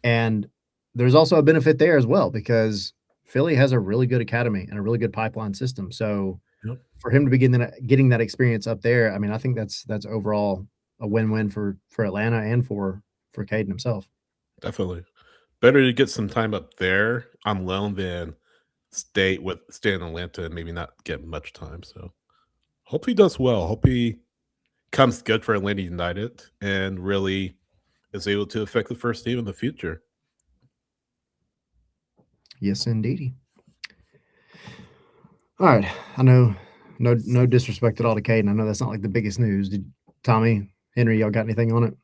S1: And there's also a benefit there as well, because Philly has a really good academy and a really good pipeline system. So for him to be getting that experience up there, I mean, I think that's overall a win-win for Atlanta and for Caden himself.
S2: Definitely. Better to get some time up there on loan than stay in Atlanta and maybe not get much time. So hope he does well. Hope he comes good for Atlanta United and really is able to affect the first team in the future.
S1: Yes, indeedy. All right. I know no disrespect at all to Caden. I know that's not like the biggest news. Did Tommy, Henry, y'all got anything on it?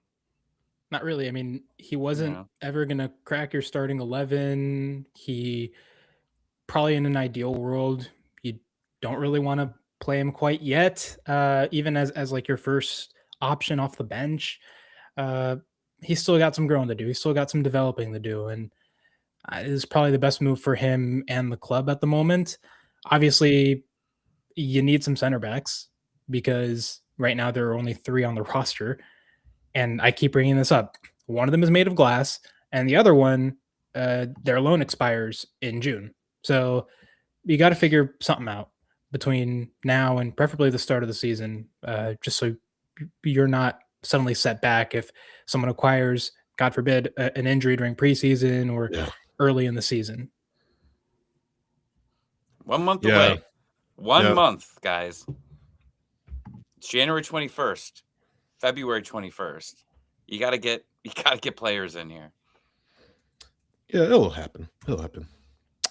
S3: Not really. I mean, he wasn't ever going to crack your starting 11. He probably in an ideal world, you don't really want to play him quite yet, even as like your first option off the bench. He's still got some growing to do. He's still got some developing to do. And it is probably the best move for him and the club at the moment. Obviously, you need some center backs because right now there are only 3 on the roster. And I keep bringing this up. One of them is made of glass, and the other one, their loan expires in June. So you got to figure something out between now and preferably the start of the season, just so you're not suddenly set back if someone acquires, God forbid, an injury during preseason or early in the season.
S4: 1 month away. 1 month, guys. It's January 21st. February 21st. You gotta get players in here.
S2: Yeah, it'll happen.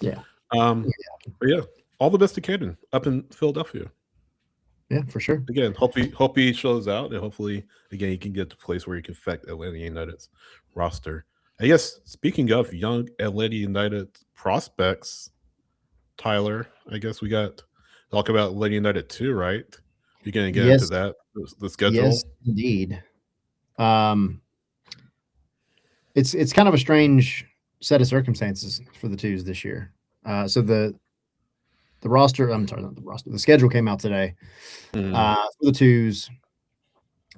S1: Yeah.
S2: But yeah, all the best to Caden up in Philadelphia.
S1: Yeah, for sure.
S2: Again, hope he shows out, and hopefully, again, he can get to a place where he can affect Atlanta United's roster. I guess speaking of young Atlanta United prospects, Tyler, I guess we got to talk about Atlanta United too, right? You're gonna get into that, the schedule?
S1: Yes, indeed. It's kind of a strange set of circumstances for the Twos this year. So the roster, I'm sorry, not the roster, the schedule came out today for the Twos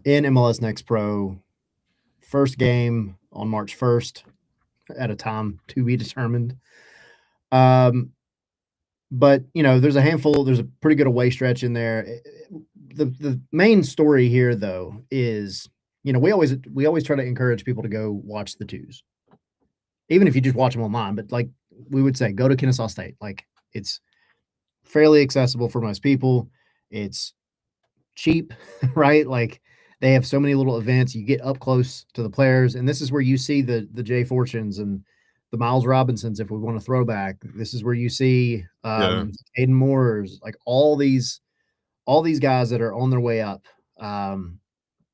S1: in MLS Next Pro. First game on March 1st at a time to be determined. But there's a pretty good away stretch in there. The main story here though is, we always try to encourage people to go watch the Twos, even if you just watch them online. But like we would say, go to Kennesaw State. Like, it's fairly accessible for most people. It's cheap, right? Like, They have so many little events. You get up close to the players, and this is where you see the Jay Fortunes and the Miles Robinsons, if we want to throw back. This is where you see Aiden Moores, like all these guys that are on their way up.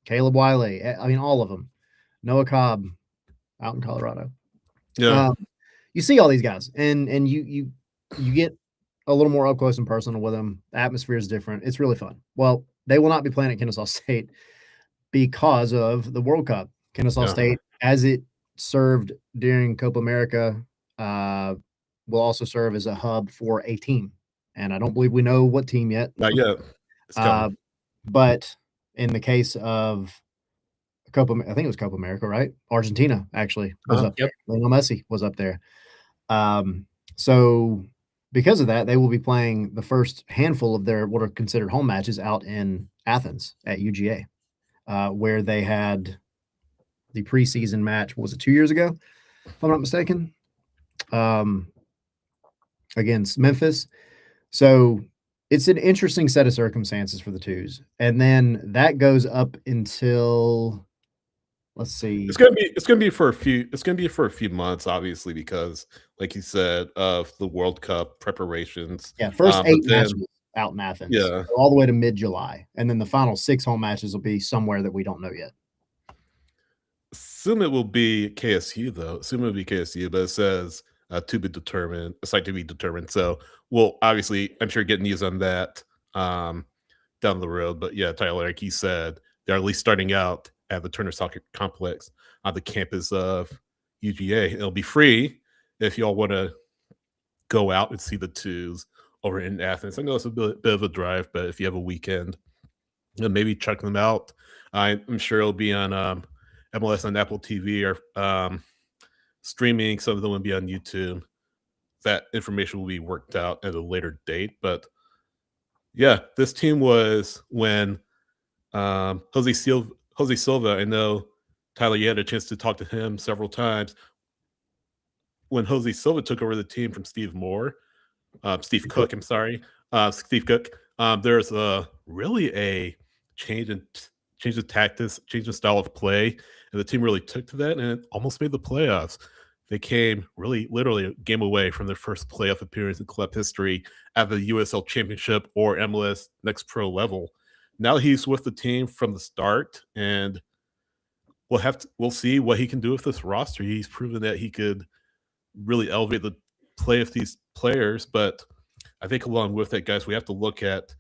S1: Caleb Wiley, I mean, all of them. Noah Cobb out in Colorado.
S2: Yeah.
S1: You see all these guys, and you get a little more up close and personal with them. The atmosphere is different. It's really fun. Well, they will not be playing at Kennesaw State because of the World Cup. Kennesaw State, as it served during Copa America, will also serve as a hub for a team. And I don't believe we know what team yet.
S2: Not yet.
S1: But in the case of Copa, I think it was Copa America, right? Argentina actually was up. Yep. Lionel Messi was up there. So because of that, they will be playing the first handful of their what are considered home matches out in Athens at UGA, where they had the preseason match. Was it 2 years ago, if I'm not mistaken? Against Memphis. So it's an interesting set of circumstances for the twos, and then that goes up until. Let's see.
S2: It's gonna be for a few months, obviously, because, like you said, of the World Cup preparations.
S1: Yeah, first 8 matches out in Athens. Yeah, all the way to mid-July, and then the final 6 home matches will be somewhere that we don't know yet.
S2: Assume it will be KSU though. Assume it will be KSU, but it says to be determined. A site to be determined. So we'll obviously, I'm sure, get news on that down the road. But yeah, Tyler, like he said, they're at least starting out at the Turner Soccer Complex on the campus of UGA. It'll be free if y'all want to go out and see the twos over in Athens. I know it's a bit of a drive, but if you have a weekend, maybe check them out. I'm sure it'll be on MLS on Apple TV or streaming. Some of them will be on YouTube. That information will be worked out at a later date. But yeah, this team was when Jose Silva, I know, Tyler, you had a chance to talk to him several times. When Jose Silva took over the team from Steve Cook, there's really a change of tactics, change of style of play, and the team really took to that and it almost made the playoffs. They came really literally a game away from their first playoff appearance in club history at the USL Championship or MLS Next Pro level. Now he's with the team from the start, and we'll see what he can do with this roster. He's proven that he could really elevate the play of these players, but I think along with that, guys, we have to look at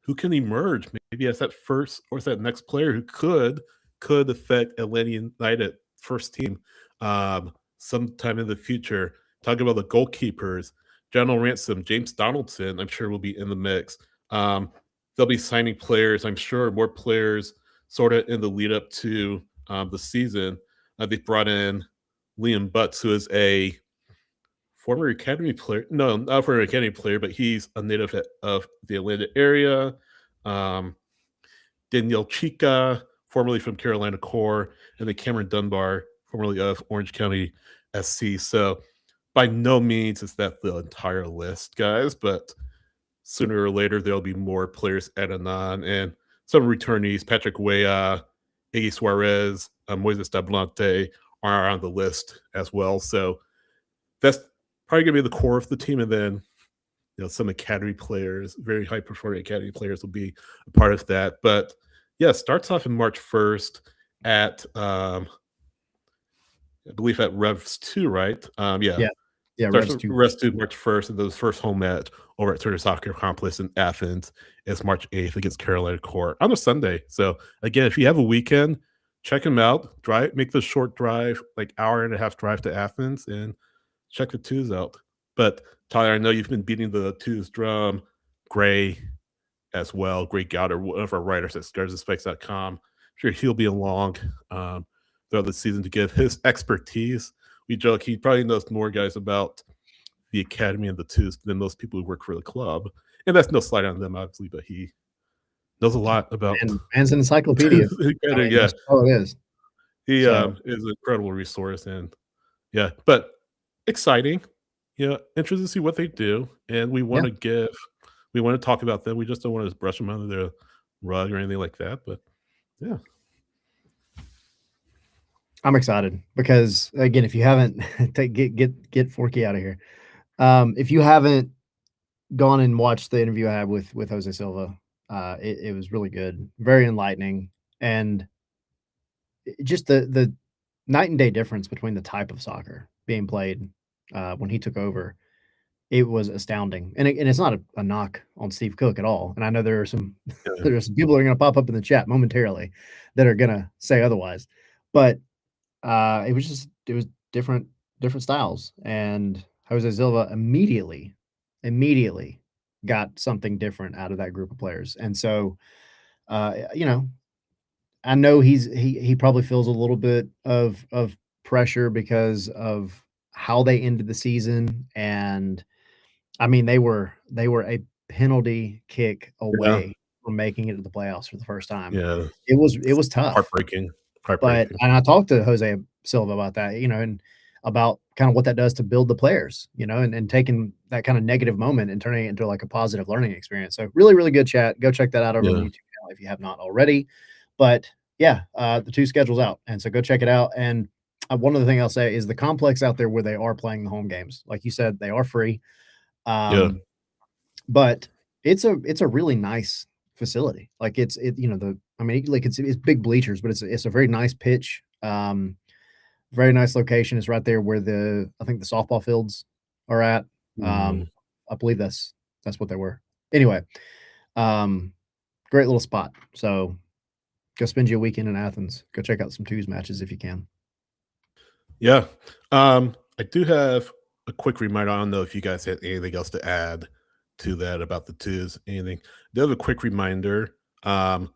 S2: who can emerge maybe as that first or as that next player who could affect Atlanta United first team sometime in the future. Talking about the goalkeepers, General Ransom, James Donaldson, I'm sure will be in the mix. They'll be signing players, I'm sure, more players sort of in the lead up to the season. They brought in Liam Butts, who is a former academy player. No, not former academy player, but he's a native of the Atlanta area. Danielle Chica, formerly from Carolina Core, and then Cameron Dunbar, formerly of Orange County SC. So by no means is that the entire list, guys, but sooner or later, there'll be more players added on, and some returnees, Patrick Weah, Iggy Suarez, Moises Dablante are on the list as well. So that's probably going to be the core of the team, and then some academy players, very high-performing academy players will be a part of that. But yeah, starts off in March 1st at, I believe at Revs 2, right?
S1: Yeah,
S2: Revs 2 March 1st, and those first home match over at Turner Soccer Complex in Athens is March 8th against Carolina Core on a Sunday. So again, if you have a weekend, check them out. Make the short drive, like hour and a half drive to Athens, and check the twos out. But Tyler, I know you've been beating the twos drum. Gray as well. Gray Gowder, one of our writers at scarsandspikes.com. Sure, he'll be along throughout the season to give his expertise. We joke he probably knows more, guys, about the academy and the twos than most people who work for the club. And that's no slight on them, obviously, but he knows a lot about.
S1: Man's an encyclopedia.
S2: Yeah.
S1: Oh, it is.
S2: He is an incredible resource, and yeah, but exciting. Interested to see what they do, and we want to talk about them. We just don't want to brush them under the rug or anything like that. But Yeah.
S1: I'm excited because again, if you haven't get Forky out of here. If you haven't gone and watched the interview I had with Jose Silva, it was really good, very enlightening, and just the night and day difference between the type of soccer being played when he took over. It was astounding, and it's not a knock on Steve Cook at all. And I know there are some there are some people that are going to pop up in the chat momentarily that are going to say otherwise, but it was different styles, and Jose Silva immediately got something different out of that group of players. And so, you know, I know he probably feels a little bit of pressure because of how they ended the season, and I mean they were a penalty kick away from making it to the playoffs for the first time.
S2: Yeah,
S1: it was tough,
S2: heartbreaking.
S1: But and I talked to Jose Silva about that, you know, and about kind of what that does to build the players, you know, and taking that kind of negative moment and turning it into like a positive learning experience. So really, really good chat. Go check that out over on the YouTube channel if you have not already. But yeah, the 2 schedules out, and so go check it out. And one other thing I'll say is the complex out there where they are playing the home games, like you said, they are free. But it's a really nice facility. Like it's big bleachers, but it's a very nice pitch. Very nice location. It's right there where I think the softball fields are at. I believe that's what they were. Anyway, great little spot. So go spend you a weekend in Athens. Go check out some twos matches if you can.
S2: Yeah. I do have a quick reminder. I don't know if you guys had anything else to add to that about the twos, anything. I do have a quick reminder. On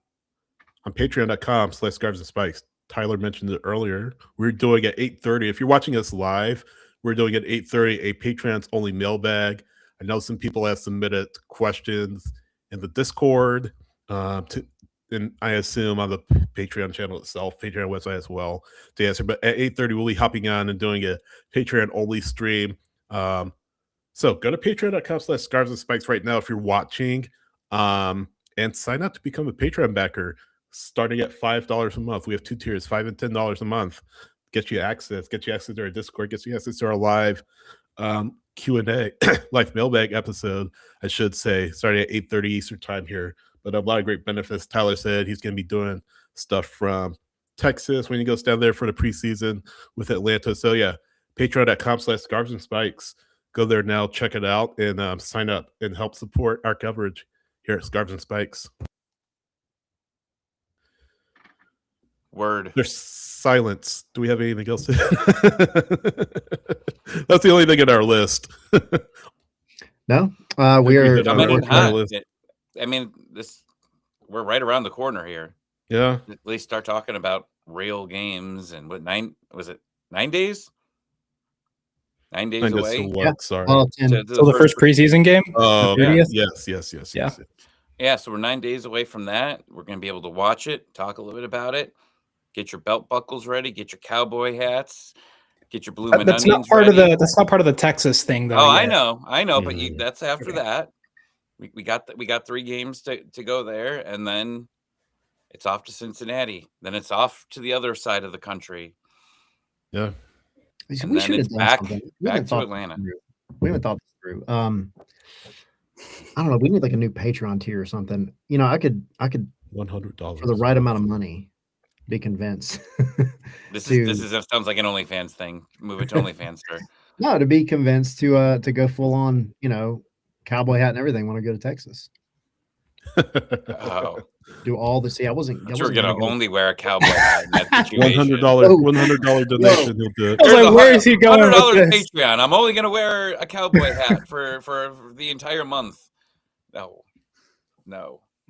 S2: patreon.com/Scarves and Spikes. Tyler mentioned it earlier. We're doing at 8:30. If you're watching us live, we're doing at 8:30 a Patreon's only mailbag. I know some people have submitted questions in the Discord, and I assume on the Patreon channel itself, Patreon website as well, to answer. But at 8:30, we'll be hopping on and doing a Patreon only stream. So go to patreon.com/Scarves and Spikes right now if you're watching, and sign up to become a Patreon backer. Starting at $5 a month. We have 2 tiers, $5 and $10 a month. Get you access to our Discord, get you access to our live Q&A, live mailbag episode, I should say, starting at 8:30 Eastern time here. But a lot of great benefits. Tyler said he's going to be doing stuff from Texas when he goes down there for the preseason with Atlanta. So yeah, patreon.com/Scarves and Spikes. Go there now, check it out, and sign up and help support our coverage here at Scarves and Spikes.
S4: Word.
S2: There's silence. Do we have anything else? That's the only thing in our list.
S1: No, we are
S4: coming in hot. I mean, we're right around the corner here.
S2: Yeah.
S4: At least start talking about real games. And what 9 days? 9 days away.
S2: What? Sorry.
S3: So the first preseason game.
S2: Oh, yes.
S4: Yeah, so we're 9 days away from that. We're going to be able to watch it, talk a little bit about it, get your belt buckles ready, get your cowboy hats, get your bloomin' onions ready.
S3: That's not part of the Texas thing, though.
S4: Oh, yet. I know, but that's after that. We got 3 games to go there, and then it's off to Cincinnati. Then it's off to the other side of the country.
S2: Yeah.
S1: And we should have done something.
S4: Back to Atlanta.
S1: We haven't thought this through. I don't know. We need like a new Patreon tier or something. You know, I could
S2: $100
S1: for the right amount of money be convinced.
S4: This sounds like an OnlyFans thing. Move it to OnlyFans, sir.
S1: No, to be convinced to go full on, you know, cowboy hat and everything when I go to Texas.
S4: Oh.
S1: Do all the I wasn't
S4: gonna only wear a cowboy hat in that situation.
S2: $100 donation. He'll do it.
S3: I was like, where is he going?
S4: $100 Patreon. I'm only gonna wear a cowboy hat for the entire month. No,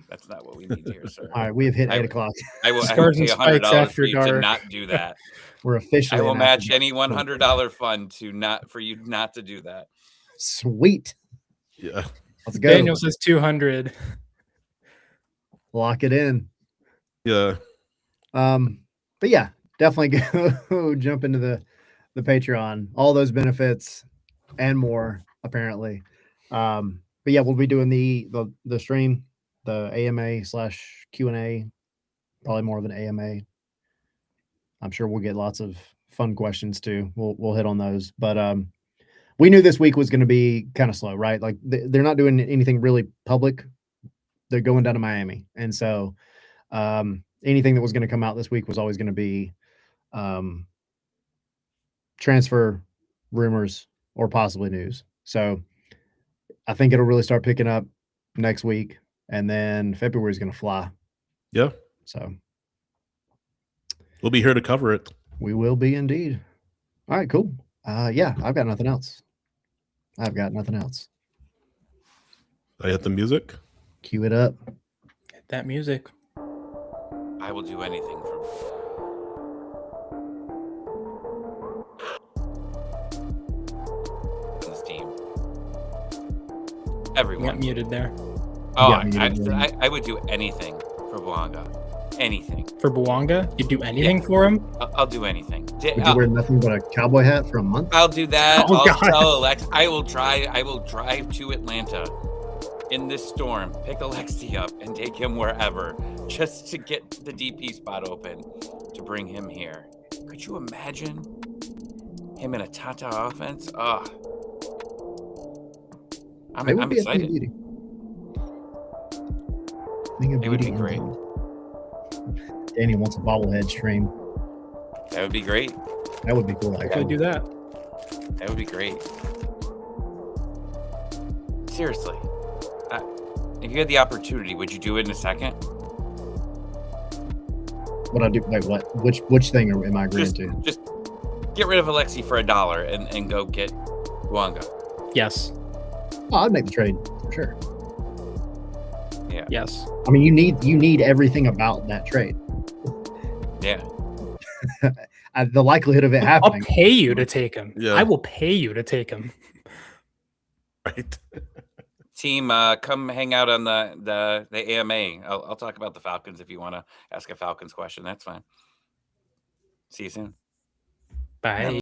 S4: that's not what we need here, sir.
S1: All right, we have hit 8 o'clock.
S4: I will pay $100 for you to not do that.
S1: We're officially.
S4: I will match any $100 fund for you not to do that.
S1: Sweet.
S2: Yeah.
S1: Let's go.
S3: Daniel says 200.
S1: Lock it in.
S2: Yeah.
S1: But yeah, definitely go jump into the Patreon. All those benefits and more, apparently. But yeah, we'll be doing the stream, the AMA/Q&A probably more of an AMA. I'm sure we'll get lots of fun questions too. We'll hit on those, but we knew this week was going to be kind of slow, right? Like they're not doing anything really public. They're going down to Miami, and so anything that was going to come out this week was always going to be transfer rumors or possibly news. So I think it'll really start picking up next week, and then February is going to fly.
S2: Yeah.
S1: So
S2: we'll be here to cover it.
S1: We will be indeed. All right, cool. Yeah, I've got nothing else. I've got nothing else.
S2: I hit the music.
S1: Cue it up.
S3: Hit that music.
S4: I will do anything for this team. Everyone.
S3: Got muted there.
S4: Oh,
S1: Yeah,
S4: I would do anything for Bouanga. Anything.
S3: For Bouanga? You'd do anything for him?
S4: I'll do anything.
S1: Would you wear nothing but a cowboy hat for a month?
S4: I'll do that.
S3: Oh,
S4: I'll
S3: God.
S4: tell Alex. I will drive to Atlanta in this storm, pick Alexi up, and take him wherever, just to get the DP spot open to bring him here. Could you imagine him in a Tata offense? I'm excited. It would be great.
S1: Danny wants a bobblehead stream.
S4: That would be great.
S1: That would be cool.
S3: I could do that.
S4: That would be great. Seriously. If you had the opportunity, would you do it in a second?
S1: What I do? Wait, what? Which thing am I agreeing to?
S4: Just get rid of Alexi for $1 and go get Bouanga.
S3: Yes.
S1: Oh, I'd make the trade for sure.
S4: Yeah.
S3: Yes.
S1: I mean, you need everything about that trade.
S4: Yeah.
S1: The likelihood of it happening.
S3: I'll pay you to take him.
S2: Yeah.
S3: I will pay you to take him.
S2: Right.
S4: Team, come hang out on the AMA. I'll talk about the Falcons if you want to ask a Falcons question. That's fine. See you soon.
S3: Bye.